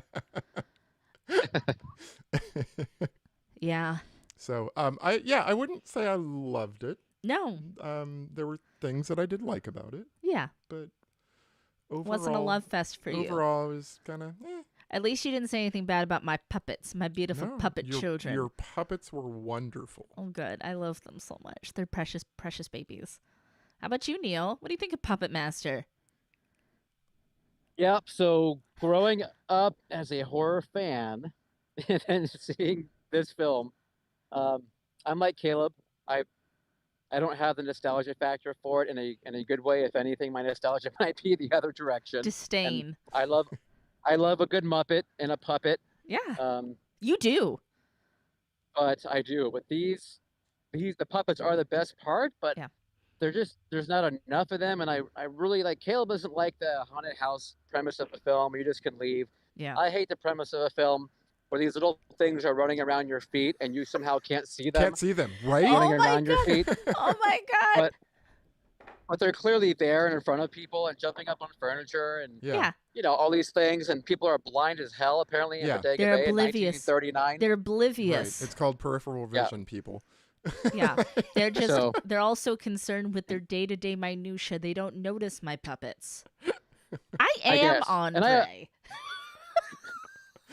[SPEAKER 2] Yeah.
[SPEAKER 3] So, I wouldn't say I loved it.
[SPEAKER 2] No.
[SPEAKER 3] There were things that I did like about it,
[SPEAKER 2] Yeah.
[SPEAKER 3] but overall,
[SPEAKER 2] Wasn't a love fest for you.
[SPEAKER 3] Overall, it was kind of,
[SPEAKER 2] At least you didn't say anything bad about my puppets, my beautiful puppet children.
[SPEAKER 3] Your puppets were wonderful.
[SPEAKER 2] Oh, good. I love them so much. They're precious, precious babies. How about you, Neil? What do you think of Puppet Master?
[SPEAKER 1] Yep. So growing up as a horror fan and then seeing this film, I'm like Caleb. I don't have the nostalgia factor for it in a good way. If anything, my nostalgia might be the other direction.
[SPEAKER 2] Disdain.
[SPEAKER 1] I love a good Muppet and a puppet.
[SPEAKER 2] Yeah. You do.
[SPEAKER 1] But I do. But the puppets are the best part, but
[SPEAKER 2] Yeah.
[SPEAKER 1] there's not enough of them, and I really like. Caleb doesn't like the haunted house premise of a film where you just can leave.
[SPEAKER 2] Yeah.
[SPEAKER 1] I hate the premise of a film where these little things are running around your feet and you somehow can't see them
[SPEAKER 3] Can't see them, right?
[SPEAKER 2] Oh
[SPEAKER 1] running
[SPEAKER 2] my
[SPEAKER 1] around your
[SPEAKER 2] God.
[SPEAKER 1] feet.
[SPEAKER 2] Oh my God.
[SPEAKER 1] But they're clearly there and in front of people and jumping up on furniture and
[SPEAKER 2] Yeah.
[SPEAKER 1] all these things, and people are blind as hell apparently in
[SPEAKER 3] Yeah.
[SPEAKER 1] Bodega
[SPEAKER 2] They're
[SPEAKER 1] Bay in
[SPEAKER 2] oblivious.
[SPEAKER 1] 1939.
[SPEAKER 2] They're
[SPEAKER 3] Right.
[SPEAKER 2] oblivious.
[SPEAKER 3] It's called peripheral vision, people.
[SPEAKER 2] Yeah. They're just
[SPEAKER 1] So-
[SPEAKER 2] they're also concerned with their day-to-day minutia. They don't notice my puppets. I am
[SPEAKER 1] guess. And I-
[SPEAKER 2] Andre.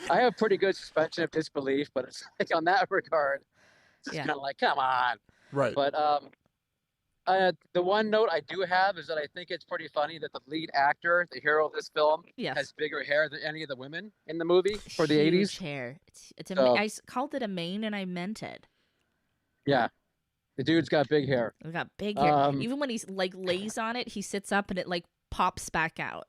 [SPEAKER 1] I have pretty good suspension of disbelief, but it's like on that regard, it's just
[SPEAKER 2] Yeah.
[SPEAKER 1] kind of like, come on.
[SPEAKER 3] Right.
[SPEAKER 1] But the one note I do have is that I think it's pretty funny that the lead actor, the hero of this film,
[SPEAKER 2] Yes.
[SPEAKER 1] has bigger hair than any of the women in the movie for the
[SPEAKER 2] Huge
[SPEAKER 1] 80s.
[SPEAKER 2] hair. It's
[SPEAKER 1] So-
[SPEAKER 2] called it a mane and I meant it.
[SPEAKER 1] Yeah, the dude's got big hair.
[SPEAKER 2] We got big hair.
[SPEAKER 1] Um,
[SPEAKER 2] Even when he's like lays on it, he sits up and it like pops back out.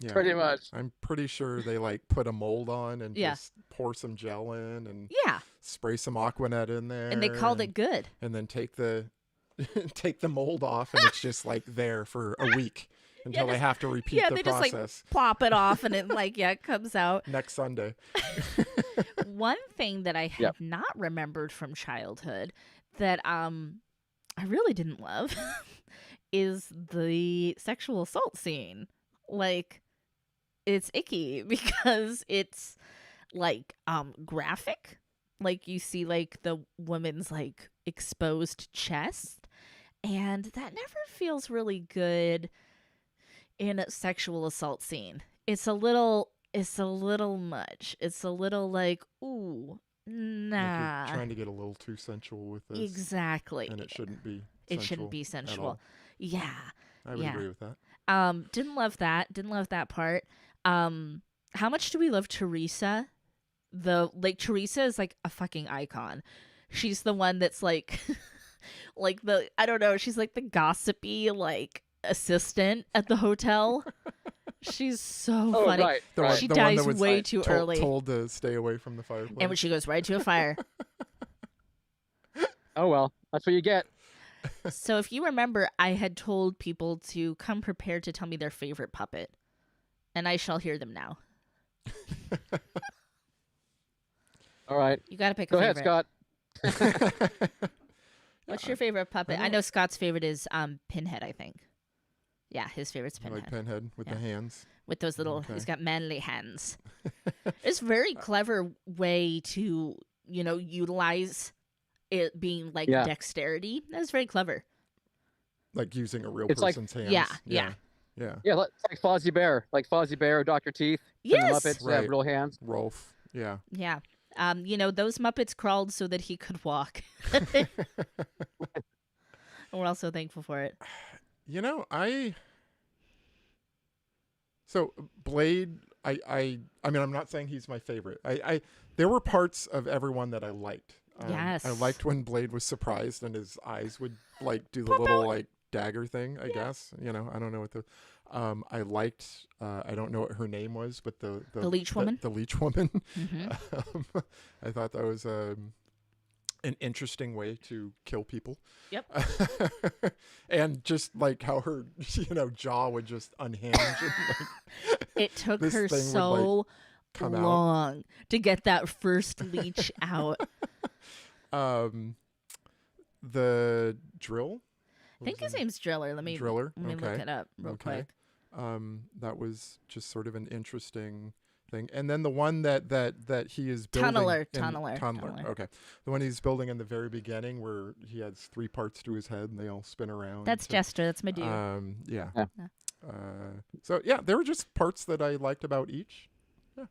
[SPEAKER 3] Yeah.
[SPEAKER 1] Pretty much.
[SPEAKER 3] I'm pretty sure they like put a mold on and
[SPEAKER 2] Yeah.
[SPEAKER 3] just pour some gel in and
[SPEAKER 2] Yeah.
[SPEAKER 3] spray some Aquanet in there.
[SPEAKER 2] And they called it good.
[SPEAKER 3] And then take the take the mold off, and it's just like there for a week until they
[SPEAKER 2] just-
[SPEAKER 3] have to repeat
[SPEAKER 2] yeah,
[SPEAKER 3] the
[SPEAKER 2] they just, like,
[SPEAKER 3] process
[SPEAKER 2] Plop it off and it like it comes out.
[SPEAKER 3] next Sunday.
[SPEAKER 2] One thing that I had not remembered from childhood that I really didn't love is the sexual assault scene. Like, it's icky because it's like graphic. Like, you see like the woman's like exposed chest, and that never feels really good in a sexual assault scene. It's a little much. It's a little like, ooh,
[SPEAKER 3] Like
[SPEAKER 2] nah.
[SPEAKER 3] you're trying to get a little too sensual with this.
[SPEAKER 2] Exactly.
[SPEAKER 3] And it shouldn't be.
[SPEAKER 2] It shouldn't be
[SPEAKER 3] at
[SPEAKER 2] sensual.
[SPEAKER 3] all.
[SPEAKER 2] Yeah.
[SPEAKER 3] I would
[SPEAKER 2] Yeah.
[SPEAKER 3] agree with that.
[SPEAKER 2] Didn't love that. Didn't love that part. How much do we love Teresa? Teresa is like a fucking icon. She's the one that's like like I don't know, she's like the gossipy like assistant at the hotel. She's so
[SPEAKER 1] Oh,
[SPEAKER 2] funny.
[SPEAKER 1] right.
[SPEAKER 3] The
[SPEAKER 1] right.
[SPEAKER 3] one-
[SPEAKER 2] She
[SPEAKER 3] the one that
[SPEAKER 2] dies
[SPEAKER 3] was,
[SPEAKER 2] way
[SPEAKER 3] like,
[SPEAKER 2] too early.
[SPEAKER 3] Told to stay away from the fireplace.
[SPEAKER 2] And when she goes right to a fire.
[SPEAKER 1] Oh, well, that's what you get.
[SPEAKER 2] So if you remember, I had told people to come prepared to tell me their favorite puppet. And I shall hear them now.
[SPEAKER 1] All right.
[SPEAKER 2] You got to pick a
[SPEAKER 1] Go ahead,
[SPEAKER 2] favorite.
[SPEAKER 1] Scott.
[SPEAKER 2] What's your favorite puppet? I
[SPEAKER 3] don't-
[SPEAKER 2] know Scott's favorite is Pinhead, I think. Yeah, his favorite's
[SPEAKER 3] I like
[SPEAKER 2] Pinhead.
[SPEAKER 3] Pinhead with
[SPEAKER 2] Yeah.
[SPEAKER 3] the hands.
[SPEAKER 2] With those little,
[SPEAKER 3] Okay.
[SPEAKER 2] he's got manly hands. It's a very clever way to, utilize it being like
[SPEAKER 1] Yeah.
[SPEAKER 2] dexterity. That's very clever.
[SPEAKER 3] Like using a real
[SPEAKER 1] It's like-
[SPEAKER 3] person's hands.
[SPEAKER 2] Yeah.
[SPEAKER 3] Yeah.
[SPEAKER 1] Yeah, it's like Fozzie Bear, or Dr. Teeth. from the
[SPEAKER 2] Yes.
[SPEAKER 1] Muppets. They
[SPEAKER 3] Right.
[SPEAKER 1] have real hands.
[SPEAKER 3] Rolf. Yeah.
[SPEAKER 2] Yeah. Those Muppets crawled so that he could walk. We're also thankful for it.
[SPEAKER 3] So Blade, I mean, I'm not saying he's my favorite. There were parts of everyone that I liked.
[SPEAKER 2] Yes.
[SPEAKER 3] I liked when Blade was surprised and his eyes would like do the
[SPEAKER 2] Pop
[SPEAKER 3] little
[SPEAKER 2] out.
[SPEAKER 3] like dagger thing. I guess I don't know what the. I liked. I don't know what her name was, but the
[SPEAKER 2] leech woman?
[SPEAKER 3] The leech woman.
[SPEAKER 2] Mm-hmm.
[SPEAKER 3] I thought that was an interesting way to kill people.
[SPEAKER 2] Yep.
[SPEAKER 3] And just like how her jaw would just unhinge. And, like,
[SPEAKER 2] It took
[SPEAKER 3] this
[SPEAKER 2] her
[SPEAKER 3] thing would,
[SPEAKER 2] so
[SPEAKER 3] come out.
[SPEAKER 2] long to get that first leech out.
[SPEAKER 3] The drill.
[SPEAKER 2] I think his name's Driller. Let me
[SPEAKER 3] Driller.
[SPEAKER 2] look
[SPEAKER 3] Okay.
[SPEAKER 2] it up real quick.
[SPEAKER 3] That was just sort of an interesting thing. And then the one that he is building.
[SPEAKER 2] Tunneler.
[SPEAKER 3] Okay. The one he's building in the very beginning where he has 3 parts to his head and they all spin around.
[SPEAKER 2] That's Jester. That's my dude.
[SPEAKER 3] Yeah.
[SPEAKER 1] Yeah.
[SPEAKER 3] So yeah, there were just parts that I liked about each. Yeah.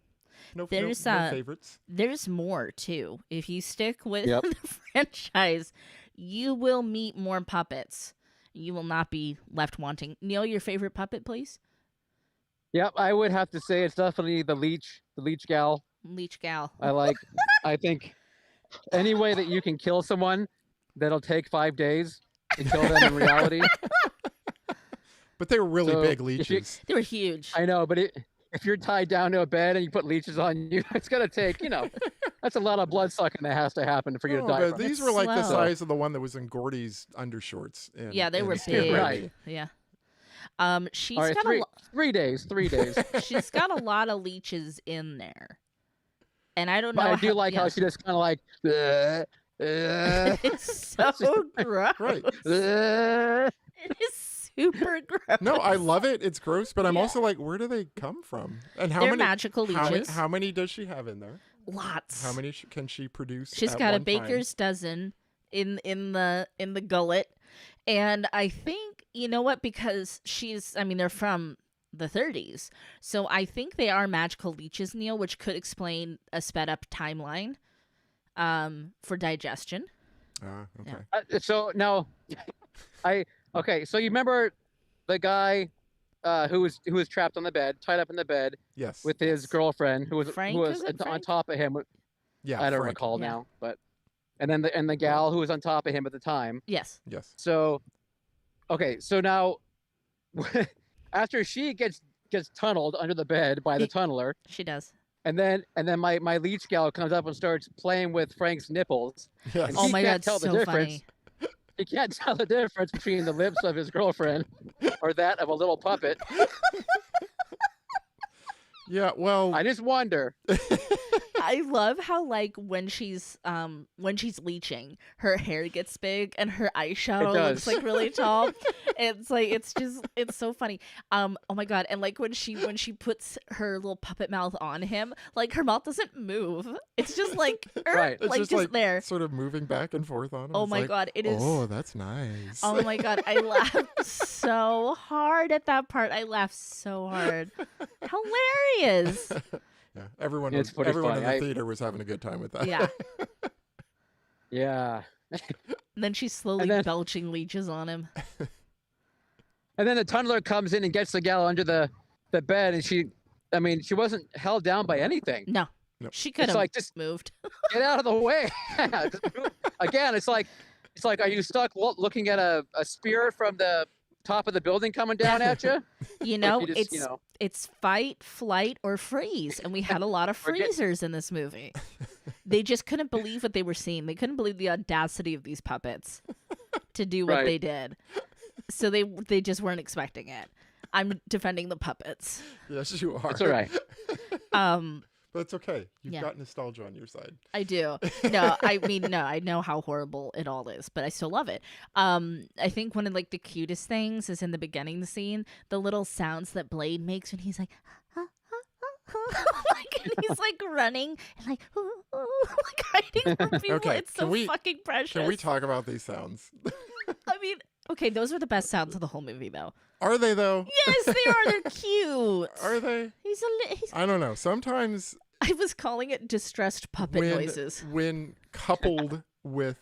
[SPEAKER 3] No favorites.
[SPEAKER 2] There's more too. If you stick with
[SPEAKER 1] Yep.
[SPEAKER 2] the franchise, you will meet more puppets. You will not be left wanting. Neil, your favorite puppet, please?
[SPEAKER 1] Yep, I would have to say it's definitely the leech gal.
[SPEAKER 2] Leech gal.
[SPEAKER 1] I think any way that you can kill someone that'll take 5 days to kill them in reality.
[SPEAKER 3] But they were really
[SPEAKER 1] So,
[SPEAKER 3] big
[SPEAKER 1] if you-
[SPEAKER 3] leeches.
[SPEAKER 2] They were huge.
[SPEAKER 1] I know, but if you're tied down to a bed and you put leeches on you, it's gonna take, that's a lot of blood sucking that has to happen for you to
[SPEAKER 3] Oh,
[SPEAKER 1] die
[SPEAKER 3] but
[SPEAKER 1] from.
[SPEAKER 3] these
[SPEAKER 2] It's
[SPEAKER 3] were like the
[SPEAKER 2] slow.
[SPEAKER 3] size of the one that was in Gordy's undershorts.
[SPEAKER 2] Yeah, they were
[SPEAKER 3] Scary
[SPEAKER 2] big.
[SPEAKER 3] Movie.
[SPEAKER 1] Right.
[SPEAKER 2] Yeah. She's
[SPEAKER 1] All right,
[SPEAKER 2] got
[SPEAKER 1] 3 days. 3 days.
[SPEAKER 2] she's got a lot of leeches in there. And I don't know
[SPEAKER 1] But I do like how she just kind of like,
[SPEAKER 2] it's so gross.
[SPEAKER 3] Right.
[SPEAKER 2] It is super gross.
[SPEAKER 3] No, I love it. It's gross, but I'm
[SPEAKER 2] Yeah.
[SPEAKER 3] also like, where do they come from? And how
[SPEAKER 2] They're
[SPEAKER 3] many
[SPEAKER 2] magical leeches.
[SPEAKER 3] How many does she have in there?
[SPEAKER 2] Lots.
[SPEAKER 3] How many can she produce?
[SPEAKER 2] She's
[SPEAKER 3] at
[SPEAKER 2] got a
[SPEAKER 3] one time?
[SPEAKER 2] baker's dozen in the gullet. And I think, you know what, because they're from the 30s. So I think they are magical leeches, Neil, which could explain a sped up timeline for digestion.
[SPEAKER 3] Okay.
[SPEAKER 1] So now, so you remember the guy who was trapped on the bed, tied up in the bed
[SPEAKER 3] Yes.
[SPEAKER 1] with his girlfriend who was
[SPEAKER 2] Frank,
[SPEAKER 1] who was
[SPEAKER 2] is it
[SPEAKER 1] on
[SPEAKER 2] Frank?
[SPEAKER 1] top of him.
[SPEAKER 3] Yeah.
[SPEAKER 1] I don't
[SPEAKER 3] Frank.
[SPEAKER 1] recall
[SPEAKER 2] Yeah.
[SPEAKER 1] now, but and then the gal who was on top of him at the time.
[SPEAKER 2] Yes.
[SPEAKER 3] Yes.
[SPEAKER 1] So, okay, so now after she gets tunneled under the bed by the tunneler,
[SPEAKER 2] She does.
[SPEAKER 1] and then my leech gal comes up and starts playing with Frank's nipples.
[SPEAKER 3] Yes.
[SPEAKER 1] And
[SPEAKER 2] Oh
[SPEAKER 1] he
[SPEAKER 2] my
[SPEAKER 1] can't
[SPEAKER 2] god,
[SPEAKER 1] tell the
[SPEAKER 2] so
[SPEAKER 1] difference.
[SPEAKER 2] funny.
[SPEAKER 1] He can't tell the difference between the lips of his girlfriend or that of a little puppet.
[SPEAKER 3] Yeah. Well.
[SPEAKER 1] I just wonder.
[SPEAKER 2] I love how when she's leeching, her hair gets big and her eyeshadow looks
[SPEAKER 1] does.
[SPEAKER 2] like really tall. It's so funny. Oh my god, and when she puts her little puppet mouth on him, her mouth doesn't move. It's just
[SPEAKER 1] Right.
[SPEAKER 3] It's
[SPEAKER 2] just there.
[SPEAKER 3] sort of moving back and forth on him.
[SPEAKER 2] Oh
[SPEAKER 3] It's
[SPEAKER 2] my
[SPEAKER 3] like,
[SPEAKER 2] god, it is.
[SPEAKER 3] Oh, that's nice.
[SPEAKER 2] Oh my god, I laughed so hard at that part. I laughed so hard. Hilarious.
[SPEAKER 3] Yeah. Everyone
[SPEAKER 1] It's
[SPEAKER 3] in
[SPEAKER 1] pretty
[SPEAKER 3] the
[SPEAKER 1] funny.
[SPEAKER 3] theater was having a good time with that.
[SPEAKER 2] Yeah.
[SPEAKER 1] Yeah.
[SPEAKER 2] And then she's slowly
[SPEAKER 1] And then-
[SPEAKER 2] belching leeches on him.
[SPEAKER 1] And then the tunneler comes in and gets the gal under the bed, and she wasn't held down by anything.
[SPEAKER 2] No.
[SPEAKER 3] No.
[SPEAKER 2] She could
[SPEAKER 1] It's
[SPEAKER 2] have
[SPEAKER 1] like, just
[SPEAKER 2] moved.
[SPEAKER 1] get out of the way. Just move. Again, it's like, are you stuck looking at a spear from the top of the building coming down at you?
[SPEAKER 2] You know,
[SPEAKER 1] you just,
[SPEAKER 2] it's fight, flight, or freeze. And we had a lot of
[SPEAKER 1] Forget-
[SPEAKER 2] freezers in this movie. They just couldn't believe what they were seeing. They couldn't believe the audacity of these puppets to do what
[SPEAKER 1] Right.
[SPEAKER 2] they did. So they just weren't expecting it. I'm defending the puppets.
[SPEAKER 3] Yes, you are.
[SPEAKER 1] It's all right.
[SPEAKER 3] But it's okay. You've
[SPEAKER 2] Yeah.
[SPEAKER 3] got nostalgia on your side.
[SPEAKER 2] I do. No, I know how horrible it all is, but I still love it. I think one of the cutest things is in the beginning of the scene, the little sounds that Blade makes when he's like, and he's running and hiding from people.
[SPEAKER 3] Okay,
[SPEAKER 2] It's so fucking precious.
[SPEAKER 3] Can we talk about these sounds?
[SPEAKER 2] I mean, okay, those were the best sounds of the whole movie, though.
[SPEAKER 3] Are they though?
[SPEAKER 2] Yes, they are. They're cute.
[SPEAKER 3] Are they?
[SPEAKER 2] He's
[SPEAKER 3] I don't know. Sometimes
[SPEAKER 2] I was calling it distressed puppet noises.
[SPEAKER 3] when coupled with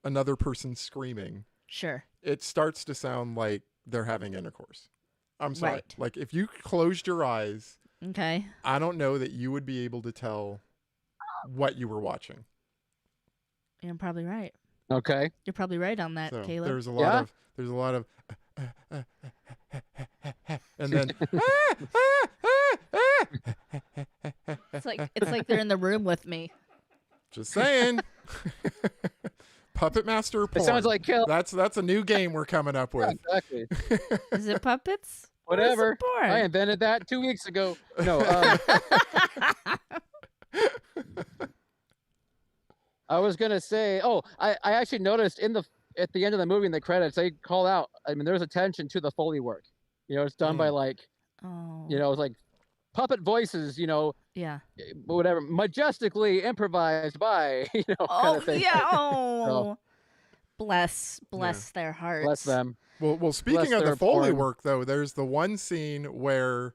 [SPEAKER 3] another person screaming,
[SPEAKER 2] Sure.
[SPEAKER 3] it starts to sound like they're having intercourse. I'm sorry.
[SPEAKER 2] Right.
[SPEAKER 3] Like if you closed your eyes
[SPEAKER 2] Okay.
[SPEAKER 3] I don't know that you would be able to tell what you were watching.
[SPEAKER 2] You're probably right.
[SPEAKER 1] Okay.
[SPEAKER 2] You're probably right on that,
[SPEAKER 3] So
[SPEAKER 2] Caleb.
[SPEAKER 3] there's a
[SPEAKER 1] Yeah?
[SPEAKER 3] lot of and then
[SPEAKER 2] It's like they're in the room with me.
[SPEAKER 3] just saying. Puppet Master porn.
[SPEAKER 1] It sounds like Caleb.
[SPEAKER 3] That's a new game we're coming up
[SPEAKER 1] Yeah,
[SPEAKER 3] with.
[SPEAKER 1] exactly.
[SPEAKER 2] Is it puppets? Or is it
[SPEAKER 1] Whatever.
[SPEAKER 2] porn?
[SPEAKER 1] I invented that 2 weeks ago. No. I was gonna say. Oh, I actually noticed at the end of the movie in the credits they call out. I mean, there's attention to the Foley work. It's done by like
[SPEAKER 2] Oh.
[SPEAKER 1] it's like puppet voices.
[SPEAKER 2] Yeah.
[SPEAKER 1] Whatever, majestically improvised by kind
[SPEAKER 2] Oh
[SPEAKER 1] of thing.
[SPEAKER 2] yeah. Oh. Bless their hearts.
[SPEAKER 1] Bless them.
[SPEAKER 3] Well, speaking
[SPEAKER 1] Bless
[SPEAKER 3] of the
[SPEAKER 1] their
[SPEAKER 3] Foley
[SPEAKER 1] porn.
[SPEAKER 3] work though, there's the one scene where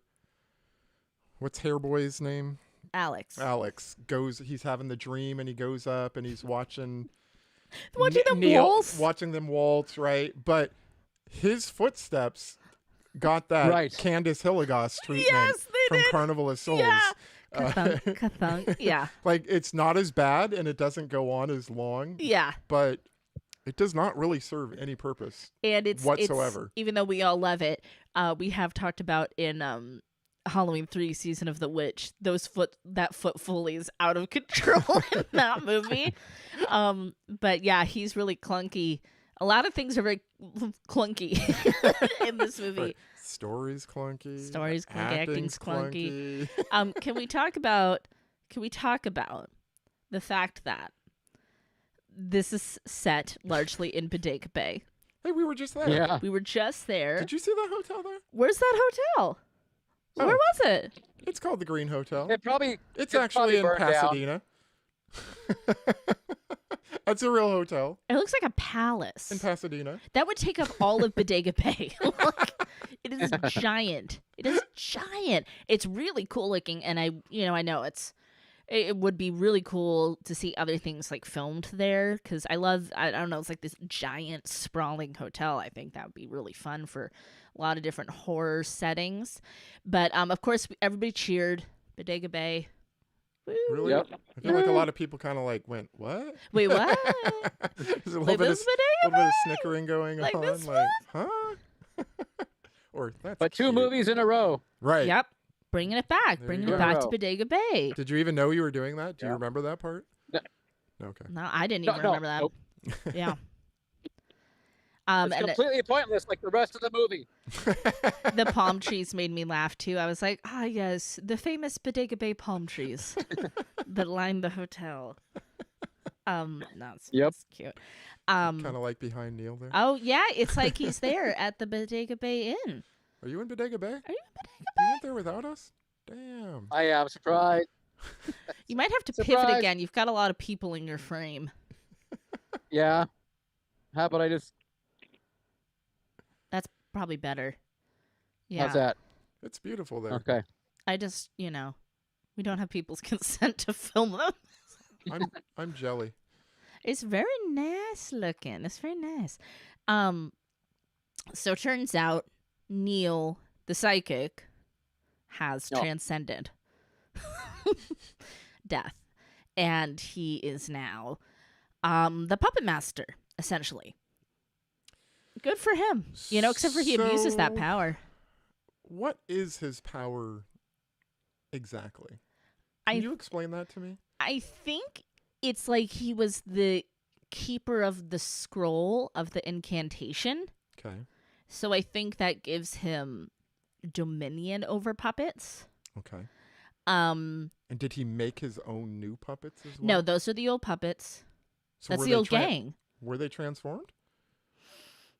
[SPEAKER 3] what's Hairboy's name?
[SPEAKER 2] Alex.
[SPEAKER 3] Alex he's having the dream and he goes up and he's watching
[SPEAKER 2] Them
[SPEAKER 3] Neil
[SPEAKER 2] waltz.
[SPEAKER 3] watching them waltz, right? But his footsteps got that
[SPEAKER 1] Right.
[SPEAKER 3] Candace Hilligoss treatment
[SPEAKER 2] Yes, they
[SPEAKER 3] from
[SPEAKER 2] did.
[SPEAKER 3] Carnival of Souls.
[SPEAKER 2] Yeah. Ka-thunk, ka-thunk. Yeah.
[SPEAKER 3] Like it's not as bad and it doesn't go on as long,
[SPEAKER 2] Yeah.
[SPEAKER 3] but it does not really serve any purpose.
[SPEAKER 2] And it's
[SPEAKER 3] Whatsoever.
[SPEAKER 2] even though we all love it, we have talked about in Halloween 3 Season of the Witch, that foot Foley is out of control in that movie. But yeah, he's really clunky. A lot of things are very clunky in this movie.
[SPEAKER 3] Right. Story's clunky.
[SPEAKER 2] Story's clunky, acting's clunky.
[SPEAKER 3] clunky.
[SPEAKER 2] Can we talk about the fact that this is set largely in Bodega Bay?
[SPEAKER 3] Hey, we were just there.
[SPEAKER 1] Yeah.
[SPEAKER 2] We were just there.
[SPEAKER 3] Did you see that hotel there?
[SPEAKER 2] Where's that hotel?
[SPEAKER 3] Oh.
[SPEAKER 2] Where was it?
[SPEAKER 3] It's called the Green Hotel.
[SPEAKER 1] It probably.
[SPEAKER 3] It's
[SPEAKER 1] it
[SPEAKER 3] actually
[SPEAKER 1] probably
[SPEAKER 3] in
[SPEAKER 1] burned down.
[SPEAKER 3] Pasadena. That's a real hotel
[SPEAKER 2] It looks like a palace.
[SPEAKER 3] in Pasadena.
[SPEAKER 2] That would take up all of Bodega Bay. Like, it is giant. It is giant. It's really cool looking, and I know it would be really cool to see other things like filmed there because I don't know, it's like this giant sprawling hotel. I think that would be really fun for a lot of different horror settings. But of course, everybody cheered Bodega Bay. Woo.
[SPEAKER 3] Really?
[SPEAKER 1] Yep.
[SPEAKER 3] I feel like a lot of people kind of like went, what?
[SPEAKER 2] Wait, what?
[SPEAKER 3] There's a little
[SPEAKER 2] Like
[SPEAKER 3] bit,
[SPEAKER 2] this
[SPEAKER 3] of,
[SPEAKER 2] Bodega
[SPEAKER 3] little bit of
[SPEAKER 2] Bay?
[SPEAKER 3] snickering going
[SPEAKER 2] Like
[SPEAKER 3] on.
[SPEAKER 2] this
[SPEAKER 3] Like, huh? Or that's
[SPEAKER 1] But 2
[SPEAKER 3] cute.
[SPEAKER 1] movies in a row.
[SPEAKER 3] Right.
[SPEAKER 2] Yep. Bringing it back.
[SPEAKER 3] There
[SPEAKER 2] Bringing
[SPEAKER 3] you
[SPEAKER 2] it
[SPEAKER 3] go.
[SPEAKER 2] back to Bodega Bay.
[SPEAKER 3] Did you even know you were doing that? Do you
[SPEAKER 1] Yeah.
[SPEAKER 3] remember that part?
[SPEAKER 1] No.
[SPEAKER 3] Okay.
[SPEAKER 2] No, I didn't
[SPEAKER 1] No,
[SPEAKER 2] even
[SPEAKER 1] no,
[SPEAKER 2] remember that.
[SPEAKER 1] nope.
[SPEAKER 2] Yeah.
[SPEAKER 1] It's
[SPEAKER 2] And
[SPEAKER 1] completely pointless, like the rest of the movie.
[SPEAKER 2] the palm trees made me laugh too. I was like, yes, the famous Bodega Bay palm trees that line the hotel. That's
[SPEAKER 1] Yep.
[SPEAKER 2] cute.
[SPEAKER 3] Kind of like behind Neil there.
[SPEAKER 2] Oh yeah, it's like he's there at the Bodega Bay Inn.
[SPEAKER 3] Are you in Bodega Bay?
[SPEAKER 2] Are you in Bodega
[SPEAKER 3] You went there without us? Damn.
[SPEAKER 1] I am surprised.
[SPEAKER 2] You might have to pivot
[SPEAKER 1] Surprise.
[SPEAKER 2] again. You've got a lot of people in your frame.
[SPEAKER 1] Yeah. How about I just?
[SPEAKER 2] That's probably better. Yeah.
[SPEAKER 1] How's that?
[SPEAKER 3] It's beautiful there.
[SPEAKER 1] Okay.
[SPEAKER 2] I just, we don't have people's consent to film them.
[SPEAKER 3] I'm jelly.
[SPEAKER 2] It's very nice looking. It's very nice. So turns out Neil, the psychic, has
[SPEAKER 1] Oh.
[SPEAKER 2] transcended death. And he is now the puppet master, essentially. Good for him. Except for he abuses that
[SPEAKER 3] So-
[SPEAKER 2] power.
[SPEAKER 3] What is his power exactly?
[SPEAKER 2] I
[SPEAKER 3] Can you explain that to me?
[SPEAKER 2] I think it's like he was the keeper of the scroll of the incantation.
[SPEAKER 3] Okay.
[SPEAKER 2] So I think that gives him dominion over puppets.
[SPEAKER 3] Okay.
[SPEAKER 2] Um
[SPEAKER 3] And did he make his own new puppets as well?
[SPEAKER 2] no, those are the old puppets.
[SPEAKER 3] So
[SPEAKER 2] That's
[SPEAKER 3] were
[SPEAKER 2] the
[SPEAKER 3] they
[SPEAKER 2] old gang.
[SPEAKER 3] Were they transformed?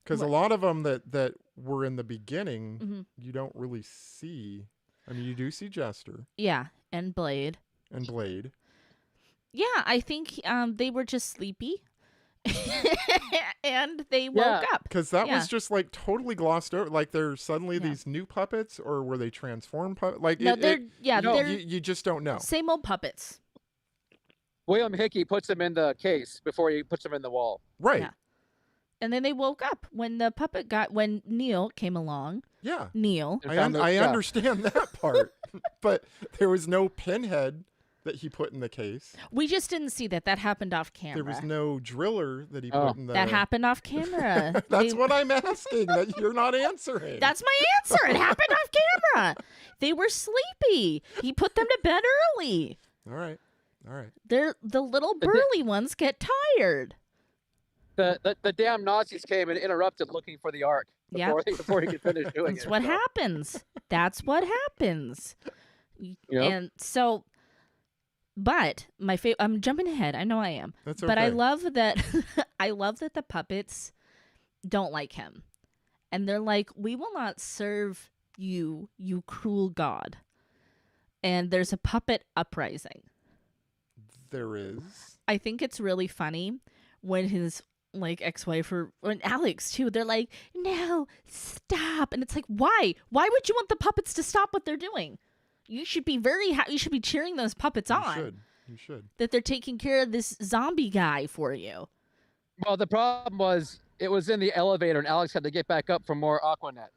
[SPEAKER 3] Because a
[SPEAKER 2] What?
[SPEAKER 3] lot of them that were in the beginning,
[SPEAKER 2] Mhm.
[SPEAKER 3] you don't really see. I mean, you do see Jester
[SPEAKER 2] Yeah, and Blade.
[SPEAKER 3] and Blade.
[SPEAKER 2] Yeah, I think they were just sleepy. And they woke
[SPEAKER 1] Yeah.
[SPEAKER 2] up.
[SPEAKER 3] Because that
[SPEAKER 2] Yeah.
[SPEAKER 3] was just like totally glossed over. Like they're suddenly
[SPEAKER 2] Yeah.
[SPEAKER 3] these new puppets, or were they transformed puppets? Like
[SPEAKER 2] No,
[SPEAKER 3] no,
[SPEAKER 2] they're
[SPEAKER 3] you just don't know.
[SPEAKER 2] same old puppets.
[SPEAKER 1] William Hickey puts them in the case before he puts them in the wall.
[SPEAKER 3] Right.
[SPEAKER 2] Yeah. And then they woke up when when Neil came along.
[SPEAKER 3] Yeah.
[SPEAKER 2] Neil.
[SPEAKER 1] And
[SPEAKER 3] I
[SPEAKER 1] found the-
[SPEAKER 3] I
[SPEAKER 1] yeah.
[SPEAKER 3] understand that part. But there was no pinhead that he put in the case.
[SPEAKER 2] We just didn't see that. That happened off camera.
[SPEAKER 3] There was no driller that he
[SPEAKER 1] Oh.
[SPEAKER 3] put in the...
[SPEAKER 2] That happened off camera.
[SPEAKER 3] That's what I'm asking, that you're not answering.
[SPEAKER 2] That's my answer. It happened off camera. They were sleepy. He put them to bed early.
[SPEAKER 3] All right.
[SPEAKER 2] The little burly ones get tired.
[SPEAKER 1] The damn Nazis came and interrupted looking for the Ark before he could finish doing
[SPEAKER 2] That's
[SPEAKER 1] it.
[SPEAKER 2] what
[SPEAKER 1] so.
[SPEAKER 2] happens. That's what happens.
[SPEAKER 1] Yep.
[SPEAKER 2] And so, but my favorite. I'm jumping ahead. I know I am.
[SPEAKER 3] That's okay.
[SPEAKER 2] But I love that. I love that the puppets don't like him, and they're like, "We will not serve you, you cruel god." And there's a puppet uprising.
[SPEAKER 3] There is.
[SPEAKER 2] I think it's really funny when his ex-wife or Alex too, they're like, "No, stop." And it's like, why would you want the puppets to stop what they're doing? You should be you should be cheering those puppets on.
[SPEAKER 3] You should.
[SPEAKER 2] That they're taking care of this zombie guy for you.
[SPEAKER 1] Well, the problem was it was in the elevator, and Alex had to get back up for more Aquanet.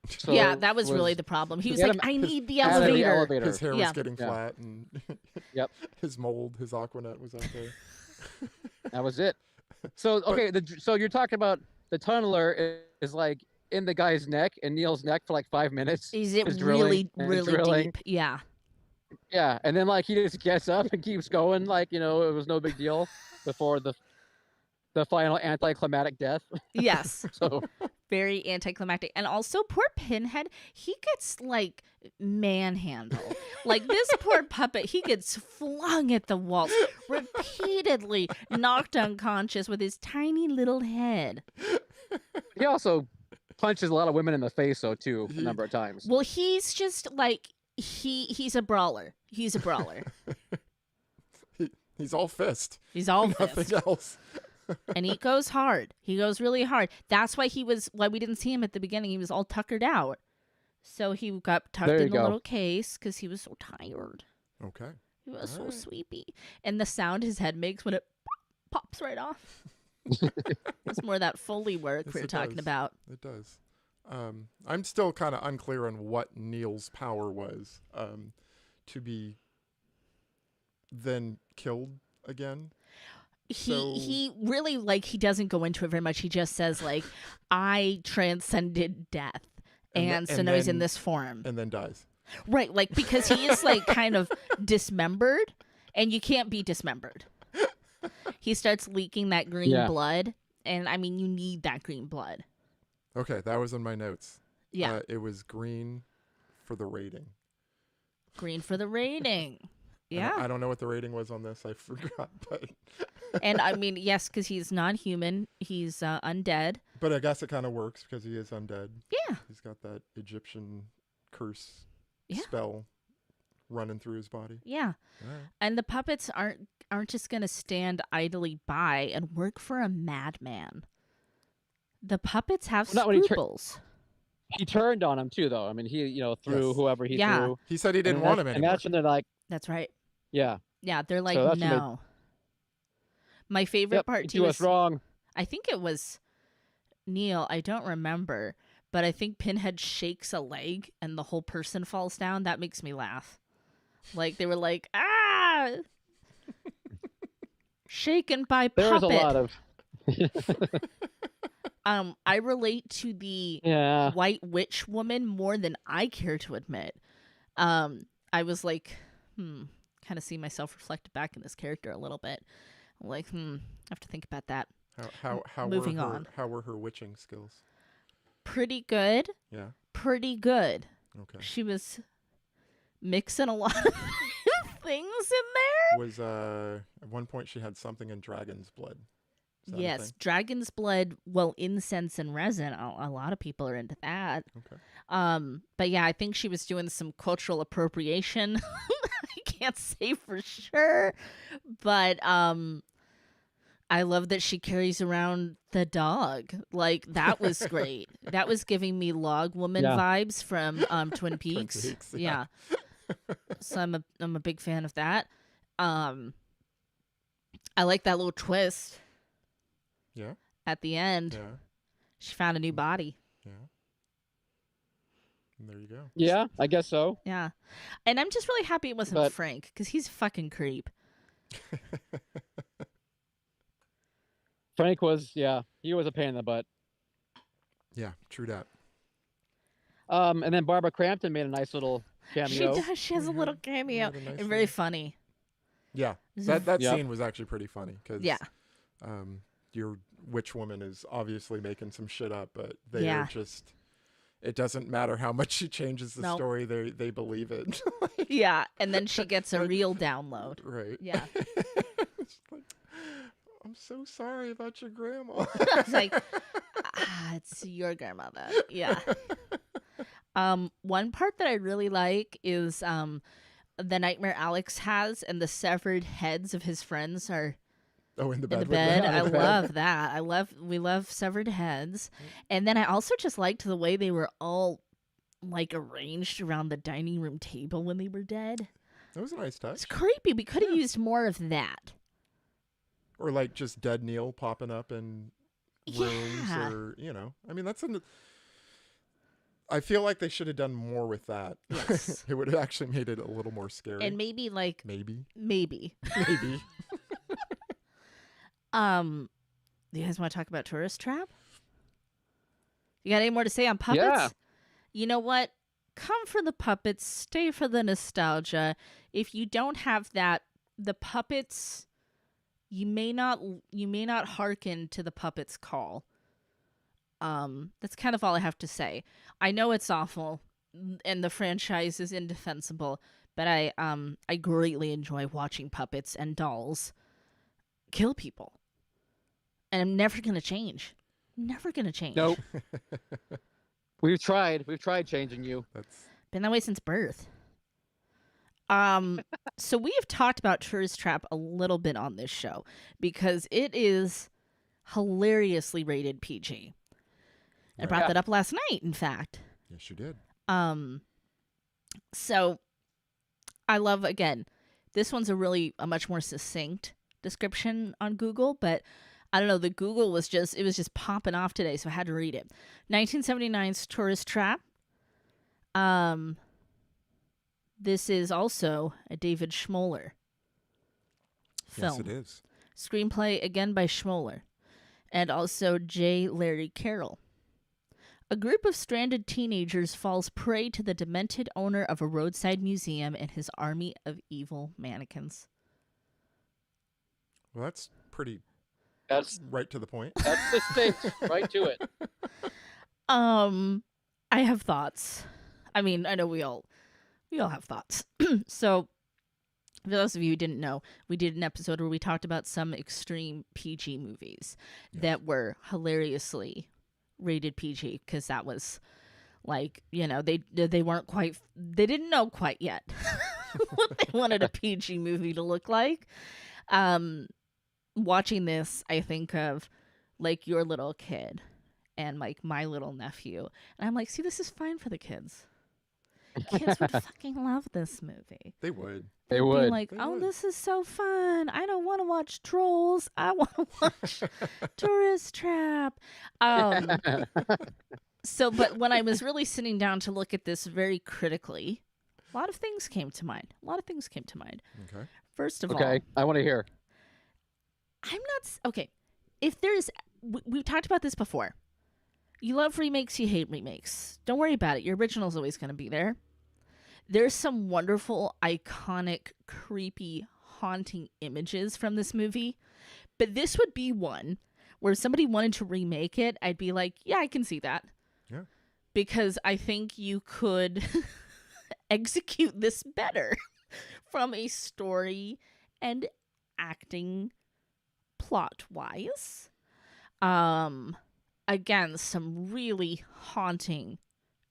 [SPEAKER 1] So
[SPEAKER 2] yeah, that was really the problem. He was like, "I need the
[SPEAKER 1] out of the
[SPEAKER 2] elevator."
[SPEAKER 3] His hair
[SPEAKER 2] Yeah.
[SPEAKER 3] was getting flat, and
[SPEAKER 1] Yep.
[SPEAKER 3] his mold, his Aquanet was up there.
[SPEAKER 1] That was it. So okay, so you're talking about the tunneler is like in the guy's neck and Neil's neck for like 5 minutes.
[SPEAKER 2] Is it
[SPEAKER 1] Just
[SPEAKER 2] really,
[SPEAKER 1] drilling and
[SPEAKER 2] really
[SPEAKER 1] drilling.
[SPEAKER 2] deep? Yeah.
[SPEAKER 1] Yeah, and then like he just gets up and keeps going, like it was no big deal before the final anticlimactic death.
[SPEAKER 2] Yes.
[SPEAKER 1] So
[SPEAKER 2] Very anticlimactic. And also, poor Pinhead, he gets manhandled. This poor puppet, he gets flung at the walls, repeatedly knocked unconscious with his tiny little head.
[SPEAKER 1] he also punches a lot of women in the face, though, too, a number of times.
[SPEAKER 2] Well, he's just he's a brawler. He's a brawler.
[SPEAKER 3] He's all fist.
[SPEAKER 2] He's all
[SPEAKER 3] Nothing
[SPEAKER 2] fist.
[SPEAKER 3] else.
[SPEAKER 2] And he goes hard. He goes really hard. That's why we didn't see him at the beginning. He was all tuckered out. So he got tucked in a little case because he was so tired.
[SPEAKER 3] Okay.
[SPEAKER 2] He was so sleepy. And the sound his head makes when it pops right off. It's more that Foley work
[SPEAKER 3] Yes,
[SPEAKER 2] we were
[SPEAKER 3] it
[SPEAKER 2] talking
[SPEAKER 3] does.
[SPEAKER 2] about.
[SPEAKER 3] It does. I'm still kind of unclear on what Neil's power was to be then killed again.
[SPEAKER 2] He really he doesn't go into it very much. He just says I transcended death. And so now he's in this form.
[SPEAKER 3] And then dies.
[SPEAKER 2] Right, because he is kind of dismembered, and you can't be dismembered. He starts leaking that green blood, and I mean, you need that green blood.
[SPEAKER 3] Okay, that was in my notes.
[SPEAKER 2] Yeah.
[SPEAKER 3] It was green for the rating.
[SPEAKER 2] Green for the rating. Yeah.
[SPEAKER 3] I don't know what the rating was on this. I forgot, but...
[SPEAKER 2] And I mean, yes, because he's non-human. He's undead.
[SPEAKER 3] But I guess it kind of works because he is undead.
[SPEAKER 2] Yeah.
[SPEAKER 3] He's got that Egyptian curse
[SPEAKER 2] Yeah.
[SPEAKER 3] spell running through his body.
[SPEAKER 2] Yeah.
[SPEAKER 3] All right.
[SPEAKER 2] And the puppets aren't just going to stand idly by and work for a madman. The puppets have
[SPEAKER 1] Not when he
[SPEAKER 2] scruples.
[SPEAKER 1] He turned on him, too, though. I mean, he, threw
[SPEAKER 3] Yes.
[SPEAKER 1] who he
[SPEAKER 2] Yeah.
[SPEAKER 1] threw.
[SPEAKER 3] He said he didn't want him
[SPEAKER 1] And
[SPEAKER 3] anymore.
[SPEAKER 1] that's when they're like,
[SPEAKER 2] That's right.
[SPEAKER 1] yeah.
[SPEAKER 2] Yeah, they're like,
[SPEAKER 1] So that's when they-
[SPEAKER 2] no. My favorite
[SPEAKER 1] Yep,
[SPEAKER 2] part,
[SPEAKER 1] you
[SPEAKER 2] too,
[SPEAKER 1] do
[SPEAKER 2] is
[SPEAKER 1] us wrong.
[SPEAKER 2] I think it was Neil. I don't remember. But I think Pinhead shakes a leg and the whole person falls down. That makes me laugh. They were like, ah! Shaken by puppet.
[SPEAKER 1] There was a lot of...
[SPEAKER 2] I relate to the
[SPEAKER 1] Yeah.
[SPEAKER 2] white witch woman more than I care to admit. I was like, kind of see myself reflected back in this character a little bit. I'm like, I have to think about that.
[SPEAKER 3] How
[SPEAKER 2] Moving
[SPEAKER 3] were her,
[SPEAKER 2] on.
[SPEAKER 3] How were her witching skills?
[SPEAKER 2] Pretty good.
[SPEAKER 3] Yeah.
[SPEAKER 2] Pretty good.
[SPEAKER 3] Okay.
[SPEAKER 2] She was mixing a lot of things in there.
[SPEAKER 3] Was at one point she had something in dragon's blood. Is that a
[SPEAKER 2] Yes,
[SPEAKER 3] thing?
[SPEAKER 2] dragon's blood. Well, incense and resin. A lot of people are into that.
[SPEAKER 3] Okay.
[SPEAKER 2] But yeah, I think she was doing some cultural appropriation. I can't say for sure, but I love that she carries around the dog. That was great. That was giving me Log Woman vibes from Twin Peaks.
[SPEAKER 3] Peaks,
[SPEAKER 2] Yeah. So I'm a big fan of that. I like that little twist.
[SPEAKER 3] Yeah.
[SPEAKER 2] At the end,
[SPEAKER 3] Yeah.
[SPEAKER 2] she found a new body.
[SPEAKER 3] Yeah. And there you go.
[SPEAKER 1] Yeah, I guess so.
[SPEAKER 2] Yeah. And I'm just really happy it wasn't
[SPEAKER 1] But-
[SPEAKER 2] Frank, because he's a fucking creep.
[SPEAKER 1] Frank was, he was a pain in the butt.
[SPEAKER 3] Yeah, true that.
[SPEAKER 1] And then Barbara Crampton made a nice little
[SPEAKER 2] She
[SPEAKER 1] cameo.
[SPEAKER 2] does. She has a little cameo.
[SPEAKER 3] had a nice
[SPEAKER 2] And very
[SPEAKER 3] little-
[SPEAKER 2] funny.
[SPEAKER 3] Yeah,
[SPEAKER 2] It's
[SPEAKER 3] that
[SPEAKER 1] Yep.
[SPEAKER 3] scene was actually pretty funny because
[SPEAKER 2] Yeah.
[SPEAKER 3] your witch woman is obviously making some shit up, but they
[SPEAKER 2] Yeah.
[SPEAKER 3] are just. It doesn't matter how much she changes the
[SPEAKER 2] Nope.
[SPEAKER 3] story; they believe it.
[SPEAKER 2] Yeah. And then she gets a real download.
[SPEAKER 3] Right.
[SPEAKER 2] Yeah.
[SPEAKER 3] It's like, I'm so sorry about your grandma.
[SPEAKER 2] It's like, it's your grandmother. Yeah. One part that I really like is the nightmare Alex has, and the severed heads of his friends are
[SPEAKER 3] Oh, in the
[SPEAKER 2] in
[SPEAKER 3] bed.
[SPEAKER 2] the
[SPEAKER 3] with
[SPEAKER 2] bed.
[SPEAKER 3] them?
[SPEAKER 2] I
[SPEAKER 1] the bed.
[SPEAKER 2] love that. We love severed heads. And then I also just liked the way they were all like arranged around the dining room table when they were dead.
[SPEAKER 3] That was a nice touch.
[SPEAKER 2] It's creepy. We could have used more of that.
[SPEAKER 3] Or like just dead Neil popping up in rooms,
[SPEAKER 2] Yeah.
[SPEAKER 3] or I mean I feel like they should have done more with that.
[SPEAKER 2] Yes.
[SPEAKER 3] It would have actually made it a little more scary.
[SPEAKER 2] And maybe like
[SPEAKER 3] maybe.
[SPEAKER 2] maybe.
[SPEAKER 3] Maybe.
[SPEAKER 2] Do you guys want to talk about Tourist Trap? You got any more to say on puppets?
[SPEAKER 1] Yeah.
[SPEAKER 2] You know what? Come for the puppets, stay for the nostalgia. If you don't have that, the puppets, you may not hearken to the puppets' call. That's kind of all I have to say. I know it's awful, and the franchise is indefensible, but I greatly enjoy watching puppets and dolls kill people. And I'm never gonna change. Never gonna change.
[SPEAKER 1] Nope. We've tried changing you.
[SPEAKER 3] That's
[SPEAKER 2] Been that way since birth. So we have talked about Tourist Trap a little bit on this show because it is hilariously rated PG. I brought
[SPEAKER 1] Yeah.
[SPEAKER 2] that up last night, in fact.
[SPEAKER 3] yes, you did.
[SPEAKER 2] So I love, again, this one's a much more succinct description on Google, but I don't know, the Google it was just popping off today, so I had to read it. 1979's Tourist Trap. This is also a David Schmoller film.
[SPEAKER 3] Yes, it is.
[SPEAKER 2] Screenplay again by Schmoller, and also J. Larry Carroll. A group of stranded teenagers falls prey to the demented owner of a roadside museum and his army of evil mannequins.
[SPEAKER 3] Well, that's pretty
[SPEAKER 1] That's
[SPEAKER 3] right to the point.
[SPEAKER 1] distinct. Right to it.
[SPEAKER 2] I have thoughts. I mean, I know we all have thoughts. So, for those of you who didn't know, we did an episode where we talked about some extreme PG movies that were hilariously rated PG because that was like, they weren't quite, they didn't know quite yet what they wanted a PG movie to look like. Watching this, I think of like your little kid and like my little nephew, and I'm like, see, this is fine for the kids. Kids would fucking love this movie.
[SPEAKER 3] They would.
[SPEAKER 1] They
[SPEAKER 2] Be
[SPEAKER 1] would.
[SPEAKER 2] like,
[SPEAKER 3] They
[SPEAKER 2] oh,
[SPEAKER 3] would.
[SPEAKER 2] this is so fun. I don't want to watch Trolls. I want to watch Tourist Trap. So, but when I was really sitting down to look at this very critically, a lot of things came to mind.
[SPEAKER 3] Okay.
[SPEAKER 2] First of all,
[SPEAKER 1] Okay, I want to hear.
[SPEAKER 2] okay. If there's, we've talked about this before. You love remakes, you hate remakes. Don't worry about it. Your original's always going to be there. There's some wonderful, iconic, creepy, haunting images from this movie. But this would be one where if somebody wanted to remake it, I'd be like, yeah, I can see that.
[SPEAKER 3] Yeah.
[SPEAKER 2] Because I think you could execute this better from a story and acting plot-wise. Again, some really haunting,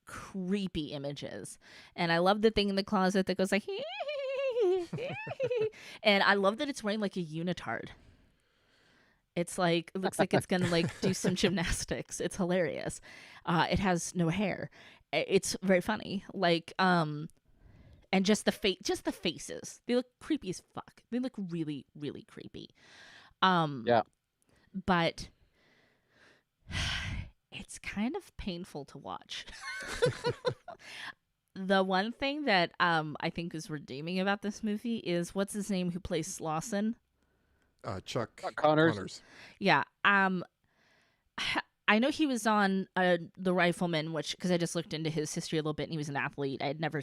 [SPEAKER 2] creepy images. And I love the thing in the closet that goes like, and I love that it's wearing like a unitard. It's like, it looks like it's going to like do some gymnastics. It's hilarious. It has no hair. It's very funny. Like, and just the faces. They look creepy as fuck. They look really, really creepy.
[SPEAKER 1] Yeah.
[SPEAKER 2] But it's kind of painful to watch. The one thing that I think is redeeming about this movie is what's his name who plays Slauson?
[SPEAKER 3] Chuck
[SPEAKER 1] Connors.
[SPEAKER 2] Yeah. I know he was on The Rifleman, which because I just looked into his history a little bit, and he was an athlete. I've never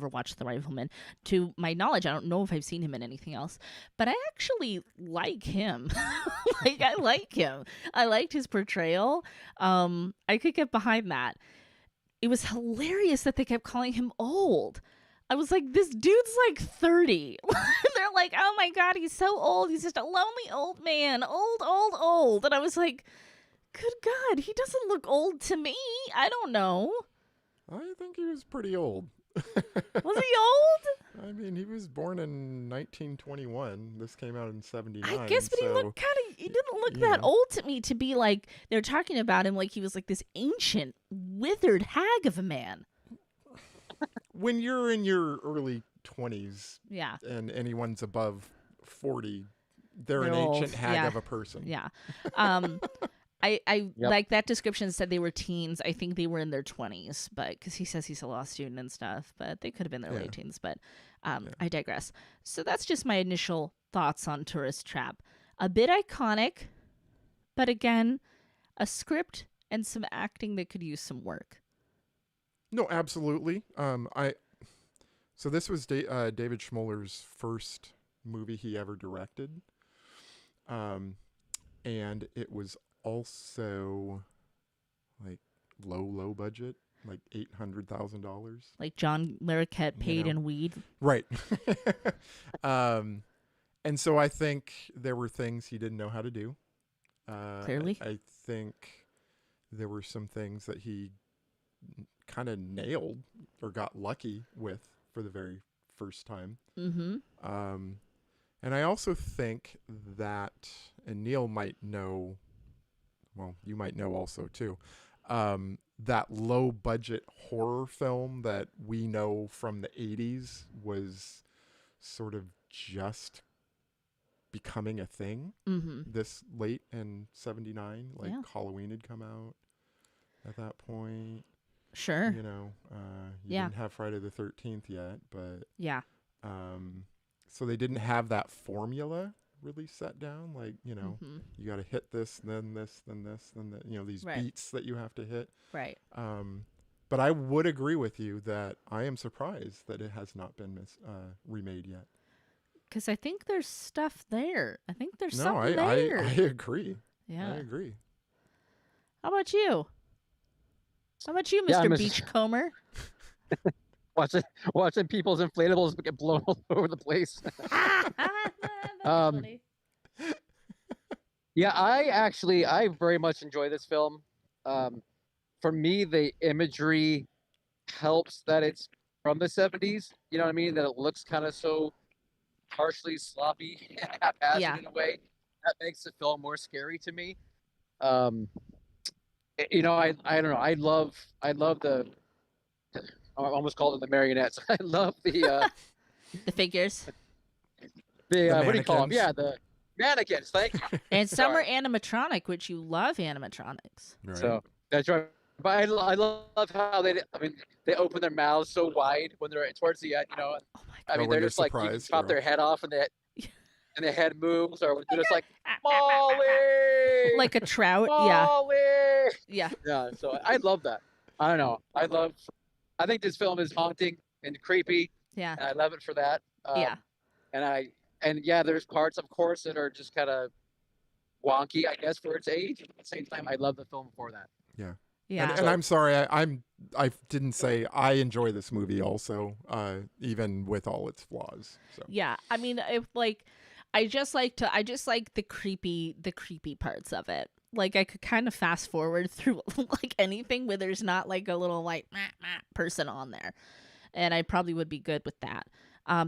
[SPEAKER 2] watched The Rifleman. To my knowledge, I don't know if I've seen him in anything else, but I actually like him. I like him. I liked his portrayal. I could get behind that. It was hilarious that they kept calling him old. I was like, this dude's like 30. They're like, oh my God, he's so old. He's just a lonely old man. Old. And I was like, good God, he doesn't look old to me. I don't know.
[SPEAKER 3] I think he was pretty old.
[SPEAKER 2] Was he old?
[SPEAKER 3] I mean, he was born in 1921. This came out in 79.
[SPEAKER 2] I guess, but
[SPEAKER 3] so,
[SPEAKER 2] he didn't look that old to me to be like, they're talking about him like he was like this ancient, withered hag of a man.
[SPEAKER 3] When you're in your early 20s
[SPEAKER 2] Yeah.
[SPEAKER 3] and anyone's above 40, they're an
[SPEAKER 2] old.
[SPEAKER 3] ancient hag
[SPEAKER 2] Yeah.
[SPEAKER 3] of a person.
[SPEAKER 2] Yeah. I like that description said they were teens. I think they were in their 20s, but because he says he's a law student and stuff, but they could have been their late teens. But I digress. So that's just my initial thoughts on Tourist Trap. A bit iconic, but again, a script and some acting that could use some work.
[SPEAKER 3] No, absolutely. So this was David Schmoller's first movie he ever directed, and it was also like low budget, like $800,000.
[SPEAKER 2] Like John Larroquette paid in weed.
[SPEAKER 3] Right. And so I think there were things he didn't know how to do.
[SPEAKER 2] Clearly.
[SPEAKER 3] I think there were some things that he kind of nailed or got lucky with for the very first time.
[SPEAKER 2] Mm-hmm.
[SPEAKER 3] And I also think that, and Neil might know, well, you might know also too, that low budget horror film that we know from the 80s was sort of just becoming a thing this late in 79. Like Halloween had come out at that point.
[SPEAKER 2] Sure.
[SPEAKER 3] You know, you didn't have Friday the 13th yet, but so they didn't have that formula really set down. Like, you know, you got to hit this, then this, then this, then that. You know, these beats that you have to hit.
[SPEAKER 2] Right.
[SPEAKER 3] But I would agree with you that I am surprised that it has not been remade yet.
[SPEAKER 2] Because I think there's stuff there. I think there's
[SPEAKER 3] No,
[SPEAKER 2] something there.
[SPEAKER 3] I agree.
[SPEAKER 2] Yeah.
[SPEAKER 3] I agree.
[SPEAKER 2] How about you? How about you, Mr. Beachcomber?
[SPEAKER 1] Watching people's inflatables get blown all over the place.
[SPEAKER 2] Funny.
[SPEAKER 1] Yeah, I very much enjoy this film. For me, the imagery helps that it's from the 70s. You know what I mean? That it looks kind of so harshly sloppy and haphazard in a way. That makes the film more scary to me. You know, I don't know. I love the. I almost called them the marionettes. I love the
[SPEAKER 2] the figures.
[SPEAKER 1] The what do you call them? Yeah, the mannequins. Thank you.
[SPEAKER 2] And some are animatronic, which you love animatronics.
[SPEAKER 3] Right.
[SPEAKER 1] So that's right. But I love how they open their mouths so wide when they're towards the end. You know,
[SPEAKER 2] Oh my God.
[SPEAKER 1] I mean, they're just like you chop their head off and the head moves, or they're just like Molly,
[SPEAKER 2] like a trout.
[SPEAKER 1] Molly.
[SPEAKER 2] Yeah.
[SPEAKER 1] Yeah. So I love that. I don't know. I think this film is haunting and creepy.
[SPEAKER 2] Yeah.
[SPEAKER 1] And I love it for that.
[SPEAKER 2] Yeah.
[SPEAKER 1] And there's parts, of course, that are just kind of wonky, I guess, for its age. At the same time, I love the film for that.
[SPEAKER 3] Yeah.
[SPEAKER 2] Yeah.
[SPEAKER 3] And I'm sorry, I didn't say I enjoy this movie also, even with all its flaws. So.
[SPEAKER 2] Yeah. I mean, I just like the creepy parts of it. Like I could kind of fast forward through like anything where there's not like a little like person on there, and I probably would be good with that.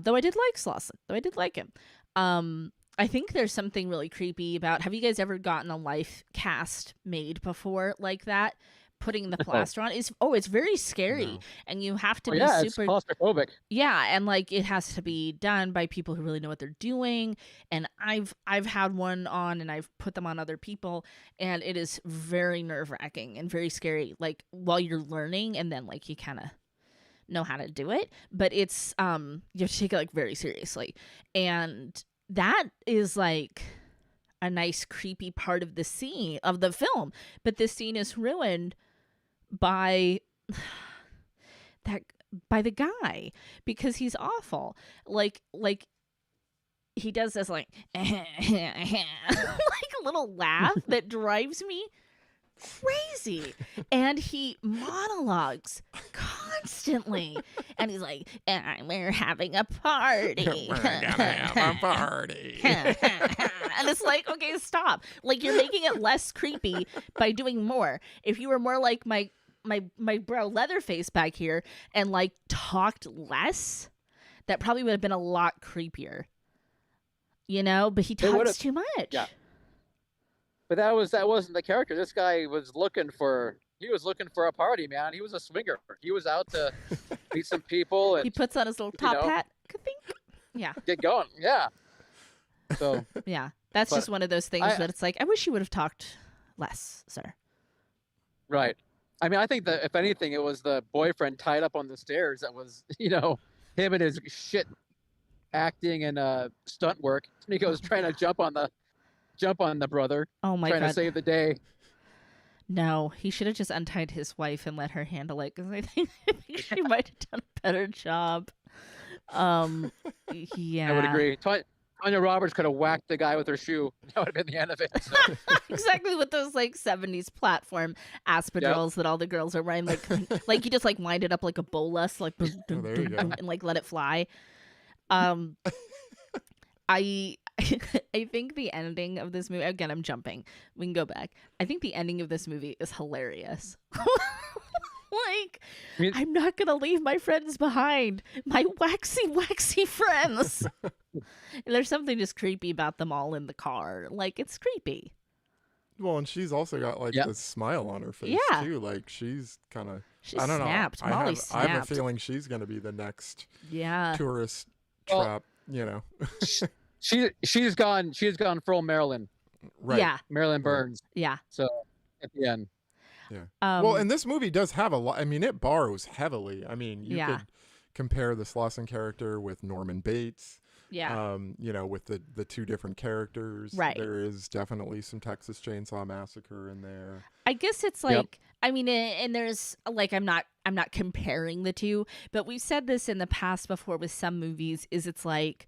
[SPEAKER 2] Though I did like Slauson. Though I did like him. I think there's something really creepy about. Have you guys ever gotten a life cast made before like that? putting the plaster on is it's very scary,
[SPEAKER 3] No.
[SPEAKER 2] and you have to
[SPEAKER 1] Oh,
[SPEAKER 2] be
[SPEAKER 1] yeah, it's
[SPEAKER 2] super
[SPEAKER 1] claustrophobic.
[SPEAKER 2] yeah, and like it has to be done by people who really know what they're doing. And I've had one on, and I've put them on other people, and it is very nerve-wracking and very scary, like while you're learning, and then like you kind of know how to do it, but it's you have to take it like very seriously. And that is like a nice creepy part of the scene of the film, but this scene is ruined by that by the guy, because he's awful. Like he does this like like a little laugh that drives me crazy, and he monologues constantly, and he's like, we're having a party.
[SPEAKER 3] We're gonna have a party.
[SPEAKER 2] And it's like, okay, stop. Like, you're making it less creepy by doing more. If you were more like my bro Leatherface back here and like talked less, that probably would have been a lot creepier, you know. But he talks too much.
[SPEAKER 1] Yeah. But that wasn't the character. This guy was looking for a party, man. He was a swinger. He was out to meet some people and
[SPEAKER 2] He puts on his little top hat. Yeah.
[SPEAKER 1] get going. Yeah. So
[SPEAKER 2] Yeah. That's
[SPEAKER 1] But
[SPEAKER 2] just one of those things that it's like, I wish you would have talked less, sir.
[SPEAKER 1] right. I mean, I think that if anything, it was the boyfriend tied up on the stairs that was, him and his shit acting and stunt work. And he goes trying to jump on the brother,
[SPEAKER 2] Oh my
[SPEAKER 1] trying
[SPEAKER 2] God.
[SPEAKER 1] to save the day.
[SPEAKER 2] No, he should have just untied his wife and let her handle it, because I think she might have done a better job. Yeah.
[SPEAKER 1] I would agree. Tanya Roberts could have whacked the guy with her shoe. That would have been the end of it. So.
[SPEAKER 2] Exactly, with those like 70s platform espadrilles that all the girls are wearing, like you just like wind it up like a bolas, like
[SPEAKER 3] there you go.
[SPEAKER 2] and like let it fly. I think the ending of this movie, again, I'm jumping. We can go back. I think the ending of this movie is hilarious. Like, I'm not going to leave my friends behind. My waxy friends. There's something just creepy about them all in the car. Like, it's creepy.
[SPEAKER 3] Well, and she's also got like this smile on her face too. Like she's kind of, I don't
[SPEAKER 2] snapped.
[SPEAKER 3] know.
[SPEAKER 2] Molly
[SPEAKER 3] I
[SPEAKER 2] snapped.
[SPEAKER 3] have a feeling she's going to be the next tourist
[SPEAKER 1] Well,
[SPEAKER 3] trap. You know,
[SPEAKER 1] she's gone full Marilyn.
[SPEAKER 3] right?
[SPEAKER 2] Yeah.
[SPEAKER 1] Marilyn Burns.
[SPEAKER 2] Yeah.
[SPEAKER 1] So at the end.
[SPEAKER 3] Yeah. Well, and this movie does have a lot. I mean, it borrows heavily. I mean, you could compare the Slauson character with Norman Bates.
[SPEAKER 2] Yeah.
[SPEAKER 3] With the two different characters.
[SPEAKER 2] Right.
[SPEAKER 3] There is definitely some Texas Chainsaw Massacre in there.
[SPEAKER 2] I guess it's like, I mean, and there's like, I'm not comparing the two, but we've said this in the past before with some movies, is it's like,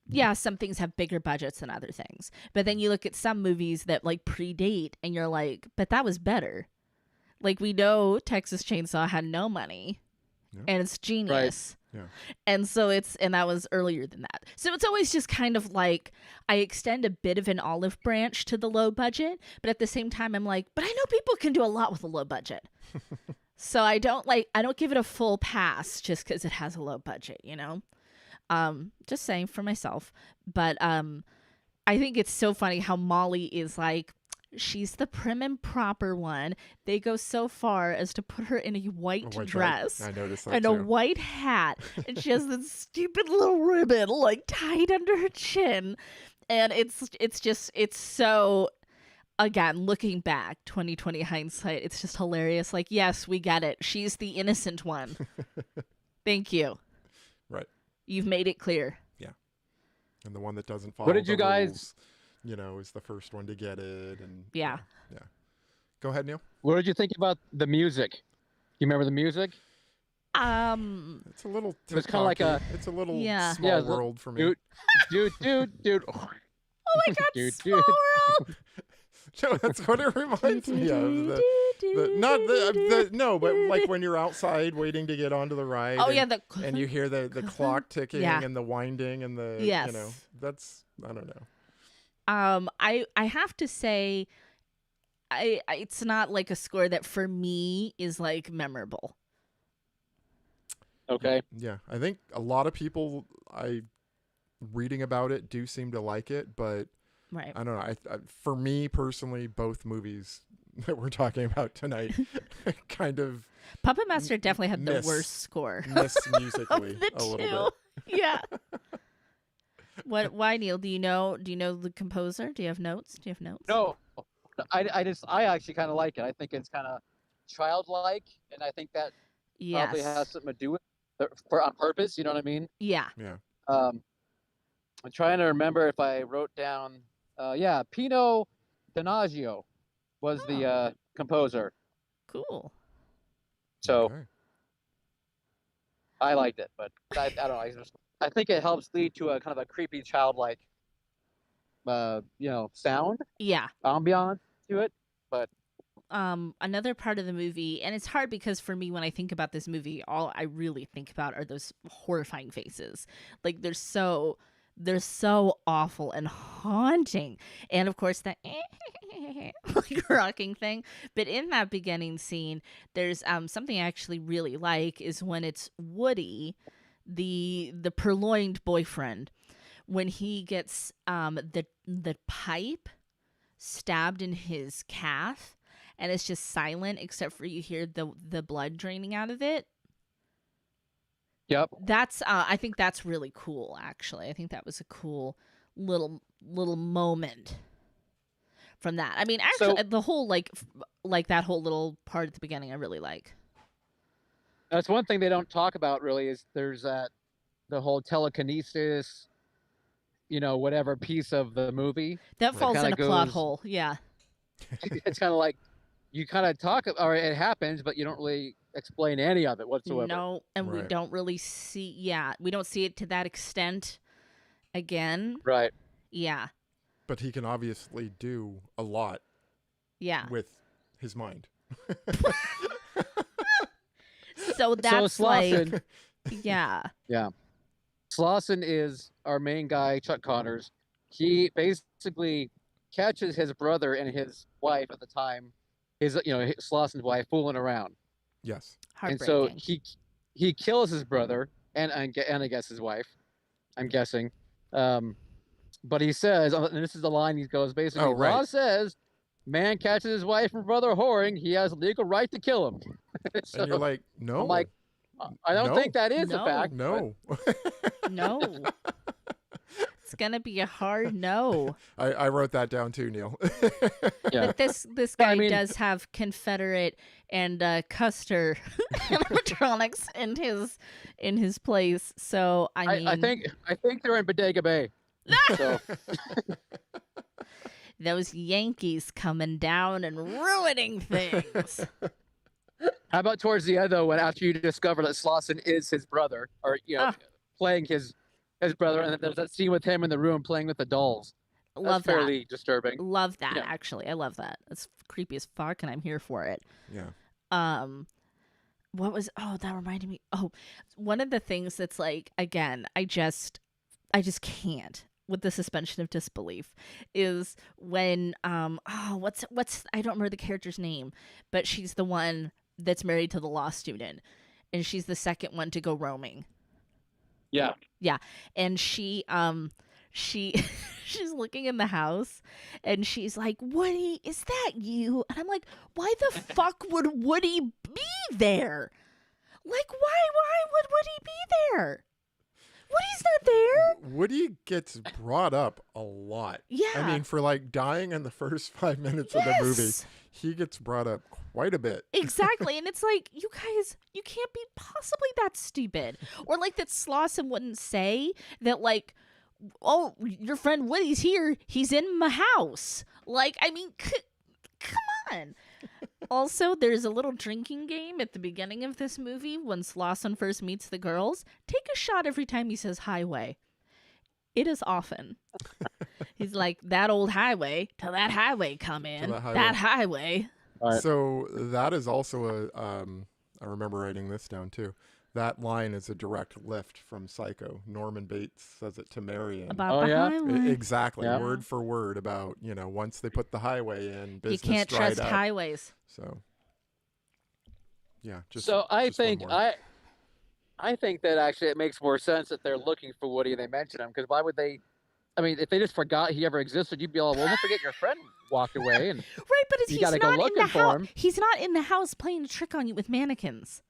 [SPEAKER 2] yeah, some things have bigger budgets than other things. But then you look at some movies that like predate and you're like, but that was better. Like, we know Texas Chainsaw had no money and it's genius.
[SPEAKER 3] Yeah.
[SPEAKER 2] And so and that was earlier than that. So it's always just kind of like, I extend a bit of an olive branch to the low budget, but at the same time I'm like, but I know people can do a lot with a low budget. So I don't give it a full pass just because it has a low budget, you know? Just saying for myself. But I think it's so funny how Molly is like, she's the prim and proper one. They go so far as to put her in a white dress
[SPEAKER 3] I noticed that
[SPEAKER 2] and
[SPEAKER 3] too.
[SPEAKER 2] a white hat, and she has this stupid little ribbon like tied under her chin, and it's so, again, looking back, 2020 hindsight, it's just hilarious. Like, yes, we get it. She's the innocent one. Thank you.
[SPEAKER 3] Right.
[SPEAKER 2] You've made it clear.
[SPEAKER 3] Yeah. And the one that doesn't follow
[SPEAKER 1] What did you
[SPEAKER 3] the
[SPEAKER 1] guys
[SPEAKER 3] rules, is the first one to get it. And
[SPEAKER 2] Yeah.
[SPEAKER 3] Yeah. Go ahead, Neil.
[SPEAKER 1] What did you think about the music? You remember the music?
[SPEAKER 3] It's a little.
[SPEAKER 1] It was kind of like a.
[SPEAKER 3] It's a little
[SPEAKER 2] Yeah.
[SPEAKER 3] small world for me.
[SPEAKER 1] Dude.
[SPEAKER 2] Oh my God,
[SPEAKER 1] Dude,
[SPEAKER 2] Small
[SPEAKER 1] dude.
[SPEAKER 2] World.
[SPEAKER 3] So that's what it reminds me of. No, but like when you're outside waiting to get onto the ride.
[SPEAKER 2] Oh,
[SPEAKER 3] and,
[SPEAKER 2] yeah,
[SPEAKER 3] and you hear the clock ticking and the winding and the
[SPEAKER 2] Yes.
[SPEAKER 3] that's, I don't know.
[SPEAKER 2] I have to say, it's not like a score that for me is like memorable.
[SPEAKER 1] Okay.
[SPEAKER 3] Yeah, I think a lot of people reading about it do seem to like it, but
[SPEAKER 2] Right.
[SPEAKER 3] I don't know. For me personally, both movies that we're talking about tonight kind of
[SPEAKER 2] Puppet Master definitely had the
[SPEAKER 3] miss-
[SPEAKER 2] worst score
[SPEAKER 3] miss
[SPEAKER 2] of
[SPEAKER 3] musically
[SPEAKER 2] the
[SPEAKER 3] a little
[SPEAKER 2] two.
[SPEAKER 3] bit.
[SPEAKER 2] Yeah. Why, Neil? Do you know the composer? Do you have notes?
[SPEAKER 1] No, I actually kind of like it. I think it's kind of childlike, and I think that probably has
[SPEAKER 2] Yes.
[SPEAKER 1] something to do with it for on purpose. You know what I mean?
[SPEAKER 2] Yeah.
[SPEAKER 3] Yeah.
[SPEAKER 1] I'm trying to remember if I wrote down. Yeah, Pino Donaggio was
[SPEAKER 2] Oh.
[SPEAKER 1] the composer,
[SPEAKER 2] Cool.
[SPEAKER 1] so
[SPEAKER 3] Okay.
[SPEAKER 1] I liked it. But I don't know. I think it helps lead to a kind of a creepy, childlike, sound
[SPEAKER 2] Yeah.
[SPEAKER 1] ambiance to it. But
[SPEAKER 2] Another part of the movie, and it's hard because for me when I think about this movie, all I really think about are those horrifying faces. Like they're so awful and haunting. And of course that like rocking thing. But in that beginning scene, there's something I actually really like is when it's Woody, the purloined boyfriend, when he gets the pipe stabbed in his calf, and it's just silent except for you hear the blood draining out of it.
[SPEAKER 1] yep.
[SPEAKER 2] That's I think that's really cool. Actually, I think that was a cool little moment from that. I mean, actually,
[SPEAKER 1] So-
[SPEAKER 2] the whole like that whole little part at the beginning, I really like.
[SPEAKER 1] That's one thing they don't talk about really is there's the whole telekinesis, whatever piece of the movie.
[SPEAKER 2] That falls in
[SPEAKER 1] kinda
[SPEAKER 2] a plot
[SPEAKER 1] goes-
[SPEAKER 2] hole. Yeah.
[SPEAKER 1] It's kind of like you kind of talk, or it happens, but you don't really explain any of it whatsoever.
[SPEAKER 2] No, and we
[SPEAKER 3] Right.
[SPEAKER 2] don't really see. Yeah, we don't see it to that extent. Again.
[SPEAKER 1] Right.
[SPEAKER 2] Yeah.
[SPEAKER 3] But he can obviously do a lot
[SPEAKER 2] Yeah.
[SPEAKER 3] with his mind.
[SPEAKER 2] So that's like,
[SPEAKER 1] Slauson,
[SPEAKER 2] yeah.
[SPEAKER 1] Slauson is our main guy, Chuck Connors. He basically catches his brother and his wife at the time, Slauson's wife, fooling around.
[SPEAKER 3] Yes.
[SPEAKER 1] And so
[SPEAKER 2] Heartbreaking.
[SPEAKER 1] he kills his brother and I guess his wife, I'm guessing. But he says, and this is the line he goes basically,
[SPEAKER 3] Oh, right.
[SPEAKER 1] law says, man catches his wife and brother whoring, he has legal right to kill him. So
[SPEAKER 3] And you're like, no.
[SPEAKER 1] I'm like, I don't
[SPEAKER 3] No.
[SPEAKER 1] think that is a
[SPEAKER 2] No.
[SPEAKER 1] fact.
[SPEAKER 3] no.
[SPEAKER 2] No. It's gonna be a hard no.
[SPEAKER 3] I wrote that down too, Neil.
[SPEAKER 1] Yeah.
[SPEAKER 2] But this
[SPEAKER 1] But,
[SPEAKER 2] guy
[SPEAKER 1] I mean-
[SPEAKER 2] does have Confederate and Custer animatronics in his place. So I mean,
[SPEAKER 1] I think they're in Bodega Bay. So
[SPEAKER 2] those Yankees coming down and ruining things.
[SPEAKER 1] how about towards the end though, when after you discover that Slauson is his brother, or
[SPEAKER 2] Ah.
[SPEAKER 1] playing his brother, and then there's that scene with him in the room playing with the dolls.
[SPEAKER 2] Love
[SPEAKER 1] That's fairly disturbing.
[SPEAKER 2] Love that.
[SPEAKER 1] Yeah.
[SPEAKER 2] Actually, I love that. It's creepy as fuck, and I'm here for it.
[SPEAKER 3] Yeah.
[SPEAKER 2] What was? Oh, that reminded me. Oh, one of the things that's like, again, I just can't with the suspension of disbelief is when what's I don't remember the character's name, but she's the one that's married to the law student, and she's the second one to go roaming.
[SPEAKER 1] Yeah.
[SPEAKER 2] And she she's looking in the house and she's like, Woody, is that you? And I'm like, why the fuck would Woody be there? Like, why would Woody be there? Woody's not there.
[SPEAKER 3] Woody gets brought up a lot.
[SPEAKER 2] Yeah.
[SPEAKER 3] I mean, for like dying in the first 5 minutes of the movie,
[SPEAKER 2] Yes.
[SPEAKER 3] he gets brought up quite a bit.
[SPEAKER 2] Exactly. And it's like, you guys, you can't be possibly that stupid. Or like that Slauson wouldn't say that, like, oh, your friend Woody's here. He's in my house. Like, I mean, come on. Also, there's a little drinking game at the beginning of this movie when Slauson first meets the girls. Take a shot every time he says highway. It is often. He's like, that old highway, till that highway come in.
[SPEAKER 3] that highway.
[SPEAKER 2] That highway.
[SPEAKER 1] All right.
[SPEAKER 3] So that is also I remember writing this down too. That line is a direct lift from Psycho. Norman Bates says it to Marion.
[SPEAKER 2] About
[SPEAKER 1] Oh,
[SPEAKER 2] the
[SPEAKER 1] yeah?
[SPEAKER 2] highway.
[SPEAKER 3] Exactly,
[SPEAKER 1] Yeah.
[SPEAKER 3] word for word about, once they put the highway in,
[SPEAKER 2] You
[SPEAKER 3] business
[SPEAKER 2] can't
[SPEAKER 3] dried
[SPEAKER 2] trust
[SPEAKER 3] up.
[SPEAKER 2] highways.
[SPEAKER 3] So, yeah, just
[SPEAKER 1] So I
[SPEAKER 3] just one
[SPEAKER 1] think
[SPEAKER 3] more.
[SPEAKER 1] I think that actually it makes more sense that they're looking for Woody and they mention him, because why would they? I mean, if they just forgot he ever existed, you'd be all, well, don't forget your friend walked away, and
[SPEAKER 2] Right, but
[SPEAKER 1] You
[SPEAKER 2] he's
[SPEAKER 1] gotta go
[SPEAKER 2] not in the
[SPEAKER 1] looking for
[SPEAKER 2] house.
[SPEAKER 1] him.
[SPEAKER 2] He's not in the house playing a trick on you with mannequins.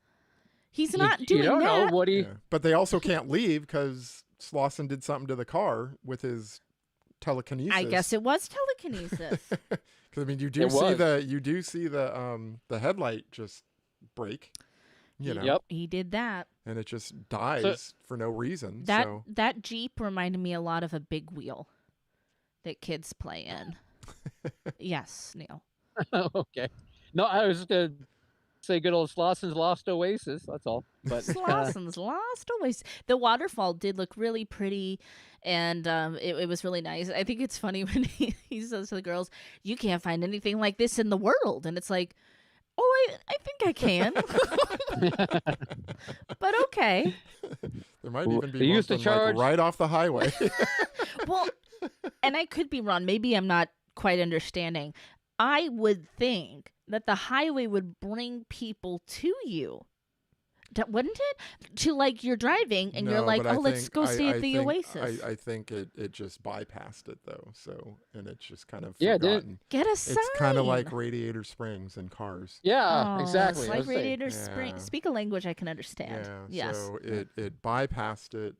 [SPEAKER 2] He's
[SPEAKER 1] You,
[SPEAKER 2] not
[SPEAKER 1] you
[SPEAKER 2] doing
[SPEAKER 1] don't know,
[SPEAKER 2] that.
[SPEAKER 1] Woody.
[SPEAKER 3] Yeah. But they also can't leave because Slauson did something to the car with his telekinesis.
[SPEAKER 2] I guess it was telekinesis.
[SPEAKER 3] Because I mean, you
[SPEAKER 1] It
[SPEAKER 3] do
[SPEAKER 1] was.
[SPEAKER 3] see the headlight just break, you know,
[SPEAKER 1] Yep.
[SPEAKER 2] He did that.
[SPEAKER 3] and it just dies for no reason.
[SPEAKER 2] That
[SPEAKER 3] So
[SPEAKER 2] that Jeep reminded me a lot of a big wheel that kids play in. Yes, Neil.
[SPEAKER 1] Okay. No, I was just gonna say good old Slauson's Lost Oasis. That's all. But
[SPEAKER 2] Slauson's Lost Always. The waterfall did look really pretty, and it was really nice. I think it's funny when he says to the girls, "You can't find anything like this in the world," and it's like, "Oh, I think I can." But okay.
[SPEAKER 3] there might even
[SPEAKER 1] They
[SPEAKER 3] be
[SPEAKER 1] used to
[SPEAKER 3] something like
[SPEAKER 1] charge-
[SPEAKER 3] right off the highway.
[SPEAKER 2] Well, and I could be wrong. Maybe I'm not quite understanding. I would think that the highway would bring people to you. Wouldn't it? To like you're driving and you're
[SPEAKER 3] No,
[SPEAKER 2] like,
[SPEAKER 3] but I
[SPEAKER 2] oh, let's
[SPEAKER 3] think-
[SPEAKER 2] go stay
[SPEAKER 3] I
[SPEAKER 2] at the
[SPEAKER 3] think-
[SPEAKER 2] Oasis.
[SPEAKER 3] I think it just bypassed it though. So and it's just kind of
[SPEAKER 1] Yeah, it did.
[SPEAKER 3] forgotten.
[SPEAKER 2] Get a sign.
[SPEAKER 3] It's kind of like Radiator Springs and cars.
[SPEAKER 1] yeah,
[SPEAKER 2] Oh,
[SPEAKER 1] exactly.
[SPEAKER 2] It's
[SPEAKER 1] I
[SPEAKER 2] like
[SPEAKER 1] was saying.
[SPEAKER 2] Radiator Spring.
[SPEAKER 3] Yeah.
[SPEAKER 2] Speak a language I can understand.
[SPEAKER 3] Yeah.
[SPEAKER 2] Yes.
[SPEAKER 3] So it bypassed it,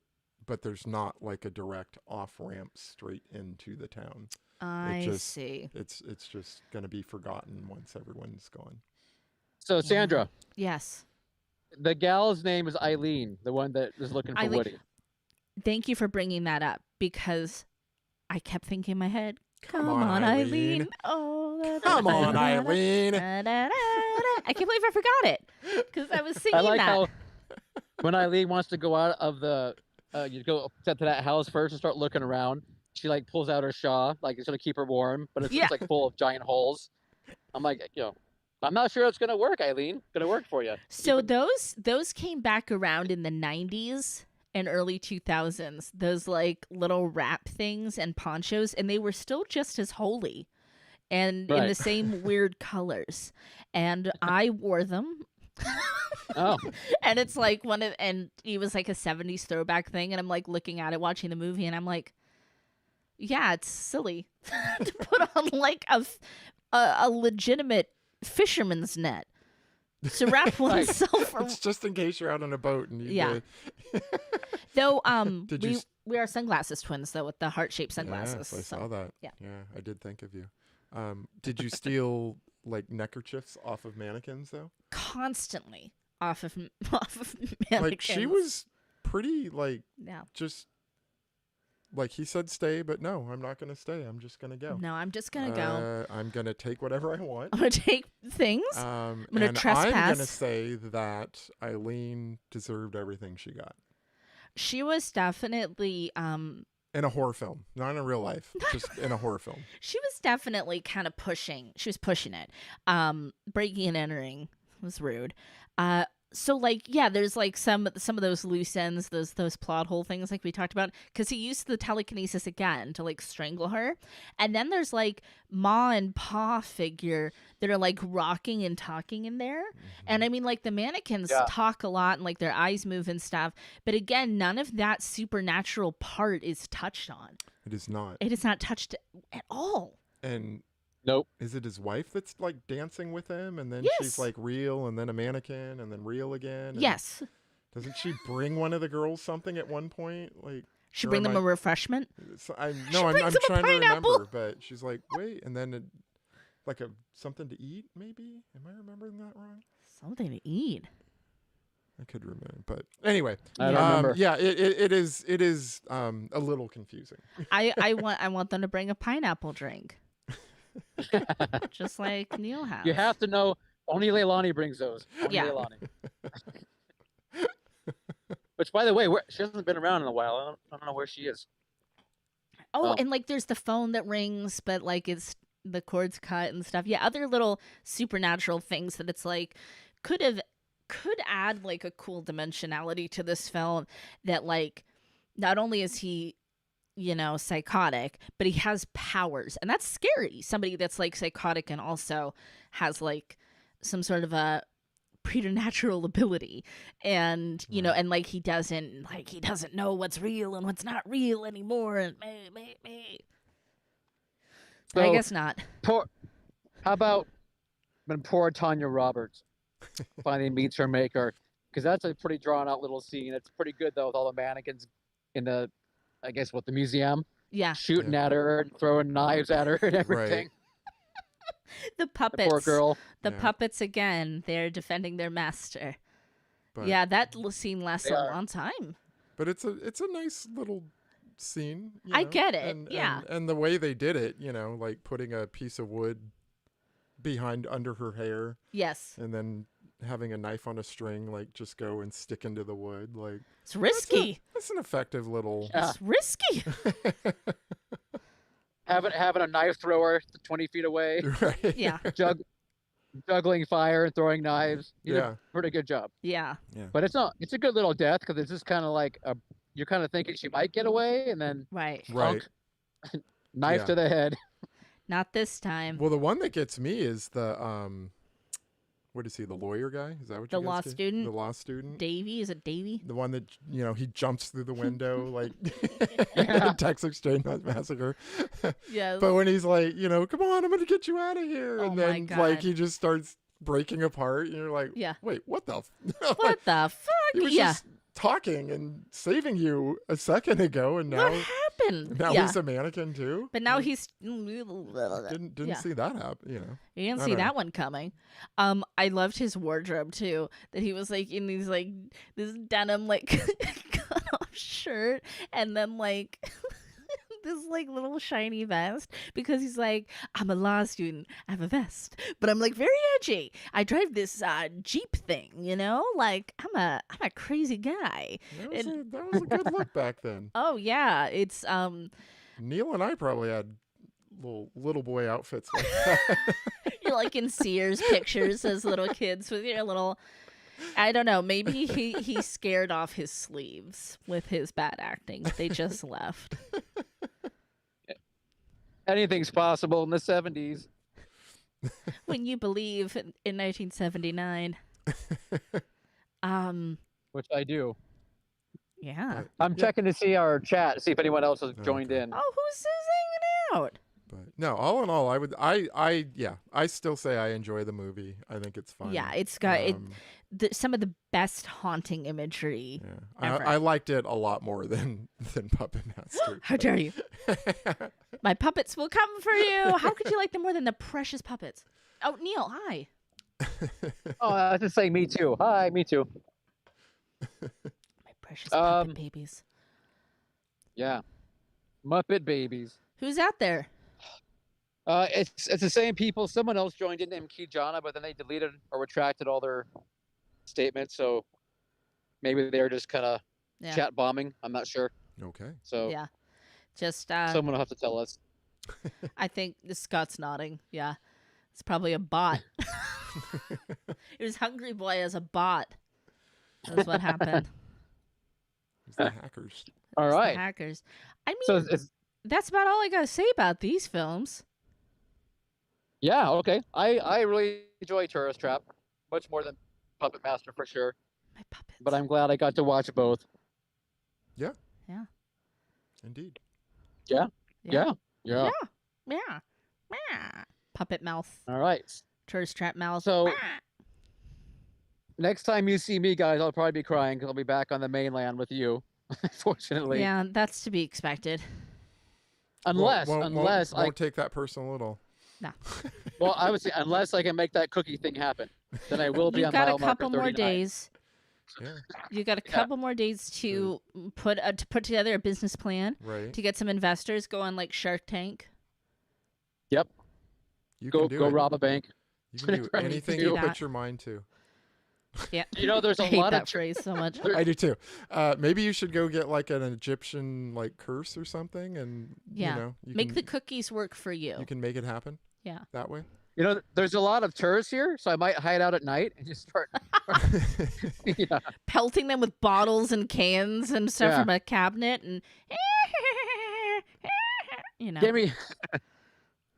[SPEAKER 3] but there's not like a direct off ramp straight into the town.
[SPEAKER 2] I
[SPEAKER 3] just-
[SPEAKER 2] see.
[SPEAKER 3] It's just gonna be forgotten once everyone's gone.
[SPEAKER 1] So Sandra,
[SPEAKER 2] Yes.
[SPEAKER 1] the gal's name is Eileen, the one that is looking for
[SPEAKER 2] Eileen.
[SPEAKER 1] Woody.
[SPEAKER 2] Thank you for bringing that up because I kept thinking in my head,
[SPEAKER 3] Come
[SPEAKER 2] come
[SPEAKER 3] on,
[SPEAKER 2] on,
[SPEAKER 3] Eileen.
[SPEAKER 2] Eileen. Oh,
[SPEAKER 3] Come on, Eileen.
[SPEAKER 2] I can't believe I forgot it because I was singing
[SPEAKER 1] I like
[SPEAKER 2] that.
[SPEAKER 1] how when Eileen wants to go out of the, you go up to that house first and start looking around. She like pulls out her shawl, like it's gonna keep her warm, but it's
[SPEAKER 2] Yeah.
[SPEAKER 1] just like full of giant holes. I'm like, I'm not sure it's gonna work, Eileen. Gonna work for you.
[SPEAKER 2] So those came back around in the 90s and early 2000s. Those like little wrap things and ponchos, and they were still just as holy and in
[SPEAKER 1] Right.
[SPEAKER 2] the same weird colors. And I wore them.
[SPEAKER 1] Oh,
[SPEAKER 2] And it's like and it was like a 70s throwback thing, and I'm like looking at it watching the movie, and I'm like, yeah, it's silly to put on like a legitimate fisherman's net to wrap oneself around.
[SPEAKER 3] It's just in case you're out on a boat and you.
[SPEAKER 2] Yeah. Though
[SPEAKER 3] Did you
[SPEAKER 2] we are sunglasses twins though, with the heart-shaped sunglasses.
[SPEAKER 3] Yes, I
[SPEAKER 2] so-
[SPEAKER 3] saw that.
[SPEAKER 2] yeah.
[SPEAKER 3] I did think of you. Did you steal like neckerchiefs off of mannequins though?
[SPEAKER 2] Constantly off of mannequins.
[SPEAKER 3] Like she was pretty like
[SPEAKER 2] Yeah.
[SPEAKER 3] just like he said stay, but no, I'm not gonna stay. I'm just gonna go.
[SPEAKER 2] No, I'm just gonna go.
[SPEAKER 3] I'm gonna take whatever I want.
[SPEAKER 2] I'm gonna take things.
[SPEAKER 3] I'm
[SPEAKER 2] gonna
[SPEAKER 3] I'm
[SPEAKER 2] trespass.
[SPEAKER 3] gonna say that Eileen deserved everything she got
[SPEAKER 2] She was definitely
[SPEAKER 3] in a horror film, not in real life, just in a horror film.
[SPEAKER 2] she was definitely kind of pushing. She was pushing it. Breaking and entering was rude. So like yeah, there's like some of those loose ends, those plot hole things like we talked about, because he used the telekinesis again to like strangle her, and then there's like Ma and Pa figure that are like rocking and talking in there, and I mean like the mannequins
[SPEAKER 1] Yeah.
[SPEAKER 2] talk a lot and like their eyes move and stuff, but again none of that supernatural part is touched on.
[SPEAKER 3] It is not.
[SPEAKER 2] It is not touched at all.
[SPEAKER 3] And
[SPEAKER 1] nope.
[SPEAKER 3] is it his wife that's like dancing with him, and then
[SPEAKER 2] Yes.
[SPEAKER 3] she's like real, and then a mannequin, and then real again? And
[SPEAKER 2] Yes.
[SPEAKER 3] Doesn't she bring one of the girls something at one point? Like
[SPEAKER 2] Should
[SPEAKER 3] or
[SPEAKER 2] bring
[SPEAKER 3] am
[SPEAKER 2] them a
[SPEAKER 3] I-
[SPEAKER 2] refreshment.
[SPEAKER 3] I'm
[SPEAKER 2] She brings
[SPEAKER 3] I'm
[SPEAKER 2] him a
[SPEAKER 3] trying to
[SPEAKER 2] pineapple.
[SPEAKER 3] remember, but she's like, wait, and then like something to eat, maybe? Am I remembering that wrong?
[SPEAKER 2] Something to eat.
[SPEAKER 3] I could remember, but anyway,
[SPEAKER 1] I don't remember.
[SPEAKER 3] yeah, it is a little confusing.
[SPEAKER 2] I want them to bring a pineapple drink. Just like Neil has.
[SPEAKER 1] You have to know. Only Leilani brings those. Only
[SPEAKER 2] Yeah.
[SPEAKER 1] Leilani. Which, by the way, she hasn't been around in a while. I don't know where she is.
[SPEAKER 2] Oh,
[SPEAKER 1] Oh.
[SPEAKER 2] and like there's the phone that rings, but like it's the cord's cut and stuff. Yeah, other little supernatural things that it's like could add like a cool dimensionality to this film, that like not only is he psychotic, but he has powers, and that's scary. Somebody that's like psychotic and also has like some sort of a preternatural ability, and and like he doesn't know what's real and what's not real anymore, and I
[SPEAKER 1] So,
[SPEAKER 2] guess not.
[SPEAKER 1] How about when poor Tanya Roberts finally meets her maker? Because that's a pretty drawn out little scene. It's pretty good though, with all the mannequins in the, I guess, what, the museum,
[SPEAKER 2] Yeah,
[SPEAKER 1] shooting
[SPEAKER 3] Yeah.
[SPEAKER 1] at her and throwing knives at her and
[SPEAKER 3] Right.
[SPEAKER 1] everything.
[SPEAKER 2] the
[SPEAKER 1] The poor
[SPEAKER 2] puppets.
[SPEAKER 1] girl.
[SPEAKER 2] The
[SPEAKER 3] Yeah.
[SPEAKER 2] puppets again. They're defending their master.
[SPEAKER 3] But,
[SPEAKER 2] Yeah, that scene lasts
[SPEAKER 1] They
[SPEAKER 2] a
[SPEAKER 1] are.
[SPEAKER 2] long time.
[SPEAKER 3] But it's a nice little scene. You
[SPEAKER 2] I
[SPEAKER 3] know?
[SPEAKER 2] get it,
[SPEAKER 3] And,
[SPEAKER 2] yeah.
[SPEAKER 3] And the way they did it, like putting a piece of wood under her hair
[SPEAKER 2] Yes,
[SPEAKER 3] and then having a knife on a string, like just go and stick into the wood. Like
[SPEAKER 2] it's risky.
[SPEAKER 3] that's an effective little.
[SPEAKER 1] Yeah.
[SPEAKER 2] It's risky.
[SPEAKER 1] Having a knife thrower 20 feet away,
[SPEAKER 3] Right.
[SPEAKER 2] Yeah,
[SPEAKER 1] juggling fire and throwing knives. You did
[SPEAKER 3] Yeah.
[SPEAKER 1] a pretty good job.
[SPEAKER 2] yeah,
[SPEAKER 1] But it's a good little death because it's just kind of like you're kind of thinking she might get away and then
[SPEAKER 2] right.
[SPEAKER 3] Right.
[SPEAKER 1] clunk, knife
[SPEAKER 3] Yeah.
[SPEAKER 1] to the head.
[SPEAKER 2] Not this time.
[SPEAKER 3] Well, the one that gets me is the what is he? The lawyer guy? Is that what
[SPEAKER 2] The
[SPEAKER 3] you guys
[SPEAKER 2] law
[SPEAKER 3] get?
[SPEAKER 2] student?
[SPEAKER 3] The law student.
[SPEAKER 2] Davy, is it Davy?
[SPEAKER 3] The one that he jumps through the window like
[SPEAKER 1] Yeah.
[SPEAKER 3] Texas Chainsaw Massacre.
[SPEAKER 2] Yeah.
[SPEAKER 3] But when he's like, come on, I'm gonna get you out of here,
[SPEAKER 2] Oh
[SPEAKER 3] and
[SPEAKER 2] my
[SPEAKER 3] then
[SPEAKER 2] God.
[SPEAKER 3] like he just starts breaking apart, and you're like,
[SPEAKER 2] Yeah.
[SPEAKER 3] wait, what the?
[SPEAKER 2] What the fuck?
[SPEAKER 3] He was
[SPEAKER 2] Yeah.
[SPEAKER 3] just talking and saving you a second ago, and
[SPEAKER 2] What
[SPEAKER 3] now
[SPEAKER 2] happened?
[SPEAKER 3] now he's a mannequin too.
[SPEAKER 2] But now he's
[SPEAKER 3] Didn't
[SPEAKER 2] Yeah.
[SPEAKER 3] see that happen.
[SPEAKER 2] You didn't
[SPEAKER 3] I
[SPEAKER 2] see
[SPEAKER 3] don't know.
[SPEAKER 2] that one coming. I loved his wardrobe too. That he was like in these like this denim like cut off shirt and then like this like little shiny vest because he's like, I'm a law student, I have a vest, but I'm like very edgy. I drive this Jeep thing, like I'm a crazy guy.
[SPEAKER 3] That was a good look back then.
[SPEAKER 2] Oh yeah, it's
[SPEAKER 3] Neil and I probably had little boy outfits like that.
[SPEAKER 2] you're like in Sears pictures as little kids with your little. I don't know. Maybe he scared off his sleeves with his bad acting. They just left.
[SPEAKER 1] Anything's possible in the 70s.
[SPEAKER 2] When you believe in 1979.
[SPEAKER 1] Which I do.
[SPEAKER 2] Yeah.
[SPEAKER 1] I'm checking to see our chat, see if anyone else has joined
[SPEAKER 3] Okay.
[SPEAKER 1] in.
[SPEAKER 2] Oh, who's hanging out?
[SPEAKER 3] But no, all in all, I still say I enjoy the movie. I think it's fun.
[SPEAKER 2] Yeah, it's got
[SPEAKER 3] Um,
[SPEAKER 2] some of the best haunting imagery.
[SPEAKER 3] Yeah,
[SPEAKER 2] ever.
[SPEAKER 3] I liked it a lot more than Puppet Master.
[SPEAKER 2] How dare you? My puppets will come for you. How could you like them more than the precious puppets? Oh, Neil, hi.
[SPEAKER 1] Oh, I was just saying me too. Hi, me too.
[SPEAKER 2] My precious puppet
[SPEAKER 1] Um,
[SPEAKER 2] babies.
[SPEAKER 1] Yeah. Muppet Babies.
[SPEAKER 2] Who's out there?
[SPEAKER 1] It's the same people. Someone else joined in named Kijana, but then they deleted or retracted all their statements. So maybe they're just kind of
[SPEAKER 2] Yeah.
[SPEAKER 1] chat bombing. I'm not sure.
[SPEAKER 3] Okay.
[SPEAKER 1] So
[SPEAKER 2] Yeah. Just
[SPEAKER 1] someone will have to tell us.
[SPEAKER 2] I think Scott's nodding. Yeah. It's probably a bot. It was Hungry Boy as a bot. That's what happened.
[SPEAKER 3] It's the hackers.
[SPEAKER 1] All
[SPEAKER 2] It's the
[SPEAKER 1] right.
[SPEAKER 2] hackers. I mean,
[SPEAKER 1] So it's
[SPEAKER 2] that's about all I got to say about these films.
[SPEAKER 1] yeah, okay. I really enjoy Tourist Trap much more than Puppet Master for sure.
[SPEAKER 2] My puppets.
[SPEAKER 1] But I'm glad I got to watch both.
[SPEAKER 3] Indeed.
[SPEAKER 1] Yeah.
[SPEAKER 2] Yeah.
[SPEAKER 1] Yeah.
[SPEAKER 2] Yeah. Puppet mouth.
[SPEAKER 1] All right.
[SPEAKER 2] Tourist trap mouth.
[SPEAKER 1] So next time you see me, guys, I'll probably be crying because I'll be back on the mainland with you. Unfortunately.
[SPEAKER 2] Yeah, that's to be expected.
[SPEAKER 1] Unless
[SPEAKER 3] won't take that personal at all.
[SPEAKER 1] well, I would say unless I can make that cookie thing happen, then I will be
[SPEAKER 2] You've
[SPEAKER 1] on
[SPEAKER 2] got
[SPEAKER 1] mile
[SPEAKER 2] a
[SPEAKER 1] marker
[SPEAKER 2] couple more
[SPEAKER 1] 39.
[SPEAKER 2] days.
[SPEAKER 3] Yeah.
[SPEAKER 2] You got a
[SPEAKER 1] Yeah.
[SPEAKER 2] couple more days to put together a business plan
[SPEAKER 3] Right.
[SPEAKER 2] to get some investors go on like Shark Tank.
[SPEAKER 1] Yep.
[SPEAKER 3] You
[SPEAKER 1] Go
[SPEAKER 3] can do
[SPEAKER 1] go
[SPEAKER 3] it.
[SPEAKER 1] rob a bank.
[SPEAKER 3] You can do
[SPEAKER 1] Right.
[SPEAKER 3] anything
[SPEAKER 2] Do
[SPEAKER 3] you
[SPEAKER 2] that.
[SPEAKER 3] put your mind to.
[SPEAKER 2] Yeah.
[SPEAKER 1] You know, there's
[SPEAKER 2] I
[SPEAKER 1] a
[SPEAKER 2] hate
[SPEAKER 1] lot
[SPEAKER 2] that
[SPEAKER 1] of
[SPEAKER 2] phrase so much.
[SPEAKER 3] I do too. Maybe you should go get like an Egyptian like curse or something, and
[SPEAKER 2] Yeah.
[SPEAKER 3] you
[SPEAKER 2] Make
[SPEAKER 3] can,
[SPEAKER 2] the cookies work for you.
[SPEAKER 3] you can make it happen.
[SPEAKER 2] Yeah.
[SPEAKER 3] That way.
[SPEAKER 1] You know, there's a lot of tourists here, so I might hide out at night and just start. Yeah.
[SPEAKER 2] Pelting them with bottles and cans and stuff
[SPEAKER 1] Yeah.
[SPEAKER 2] from a cabinet and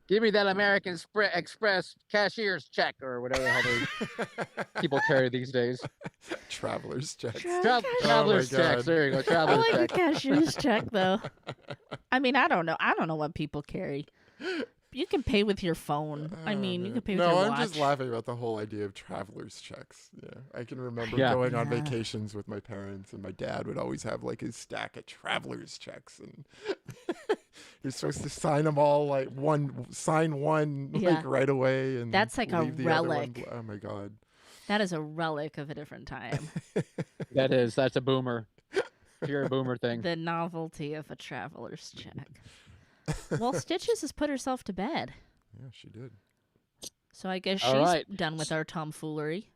[SPEAKER 1] Give me that American Express cashier's check or whatever the hell they people carry these days.
[SPEAKER 3] Traveler's checks.
[SPEAKER 1] Traveler's
[SPEAKER 3] God.
[SPEAKER 1] checks. There you go.
[SPEAKER 2] I
[SPEAKER 1] Traveler's
[SPEAKER 2] like a
[SPEAKER 1] check.
[SPEAKER 2] cashier's check though. I mean, I don't know what people carry. You can pay with your phone. I mean, you
[SPEAKER 3] man.
[SPEAKER 2] can pay with
[SPEAKER 3] No,
[SPEAKER 2] your
[SPEAKER 3] I'm
[SPEAKER 2] watch.
[SPEAKER 3] just laughing about the whole idea of traveler's checks. Yeah, I can remember
[SPEAKER 1] Yeah.
[SPEAKER 3] going on
[SPEAKER 2] Yeah.
[SPEAKER 3] vacations with my parents, and my dad would always have like his stack of traveler's checks, and you're supposed to sign them all like sign one
[SPEAKER 2] Yeah.
[SPEAKER 3] like right away, and
[SPEAKER 2] That's like a
[SPEAKER 3] leave the other one
[SPEAKER 2] relic.
[SPEAKER 3] bl- oh my god.
[SPEAKER 2] That is a relic of a different time.
[SPEAKER 1] That's a boomer. Pure boomer thing.
[SPEAKER 2] The novelty of a traveler's check. Well, Stitches has put herself to bed.
[SPEAKER 3] Yeah, she did.
[SPEAKER 2] So I guess
[SPEAKER 1] All
[SPEAKER 2] she's
[SPEAKER 1] right.
[SPEAKER 2] done with our tomfoolery.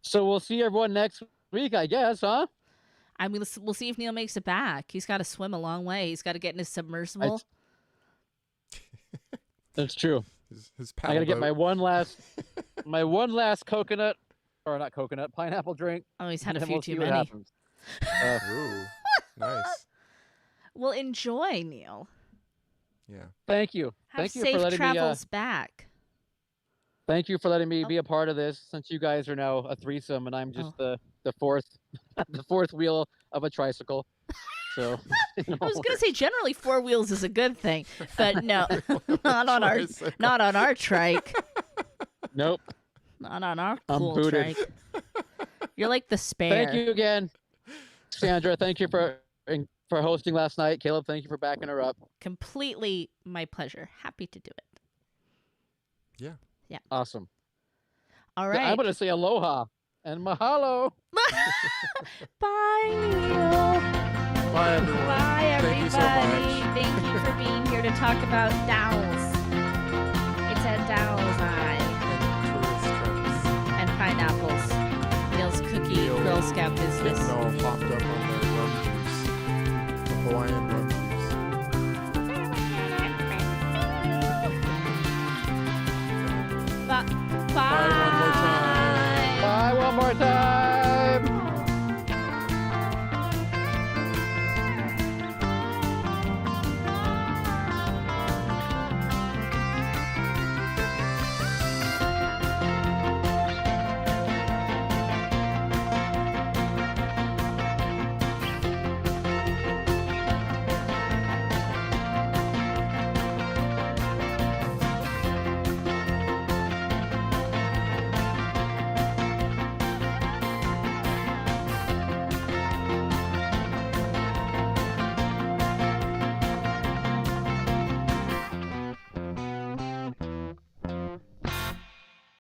[SPEAKER 1] So we'll see everyone next week, I guess, huh?
[SPEAKER 2] I mean, we'll see if Neil makes it back. He's got to swim a long way. He's got to get in his submersible.
[SPEAKER 1] That's true.
[SPEAKER 3] His
[SPEAKER 1] I
[SPEAKER 3] paddle
[SPEAKER 1] gotta get my
[SPEAKER 3] boat.
[SPEAKER 1] one last coconut, or not coconut, pineapple drink.
[SPEAKER 2] Oh, he's had
[SPEAKER 1] and
[SPEAKER 2] a
[SPEAKER 1] then
[SPEAKER 2] few
[SPEAKER 1] we'll
[SPEAKER 2] too
[SPEAKER 1] see what
[SPEAKER 2] many.
[SPEAKER 1] happens.
[SPEAKER 3] Ooh, nice.
[SPEAKER 2] Well, enjoy, Neil.
[SPEAKER 3] Yeah.
[SPEAKER 1] Thank you.
[SPEAKER 2] Have
[SPEAKER 1] Thank you
[SPEAKER 2] safe
[SPEAKER 1] for letting me.
[SPEAKER 2] travels back.
[SPEAKER 1] Thank you for letting me
[SPEAKER 2] Oh.
[SPEAKER 1] be a part of this. Since you guys are now a threesome, and I'm just
[SPEAKER 2] Oh.
[SPEAKER 1] the fourth the fourth wheel of a tricycle. So
[SPEAKER 2] I was gonna say generally 4 wheels is a good thing, but no, not on our
[SPEAKER 3] Tricycle.
[SPEAKER 2] not on our trike,
[SPEAKER 1] nope.
[SPEAKER 2] not on our
[SPEAKER 1] I'm
[SPEAKER 2] cool
[SPEAKER 1] booted.
[SPEAKER 2] trike. You're like the spare.
[SPEAKER 1] Thank you again, Sandra. Thank you for hosting last night. Caleb, thank you for backing her up.
[SPEAKER 2] Completely my pleasure. Happy to do it.
[SPEAKER 1] Awesome.
[SPEAKER 2] All
[SPEAKER 1] I'm
[SPEAKER 2] right.
[SPEAKER 1] gonna say aloha and mahalo.
[SPEAKER 2] Bye, Neil.
[SPEAKER 3] Bye, everyone.
[SPEAKER 2] Bye, everybody.
[SPEAKER 3] Thank you so much.
[SPEAKER 2] Thank you for being here to talk about dowels. It's a dowel's eye.
[SPEAKER 3] And tourist trips.
[SPEAKER 2] And pineapples. Neil's cookie
[SPEAKER 3] Neil
[SPEAKER 2] Girl Scout business.
[SPEAKER 3] Getting all hopped up on their rum juice. The Hawaiian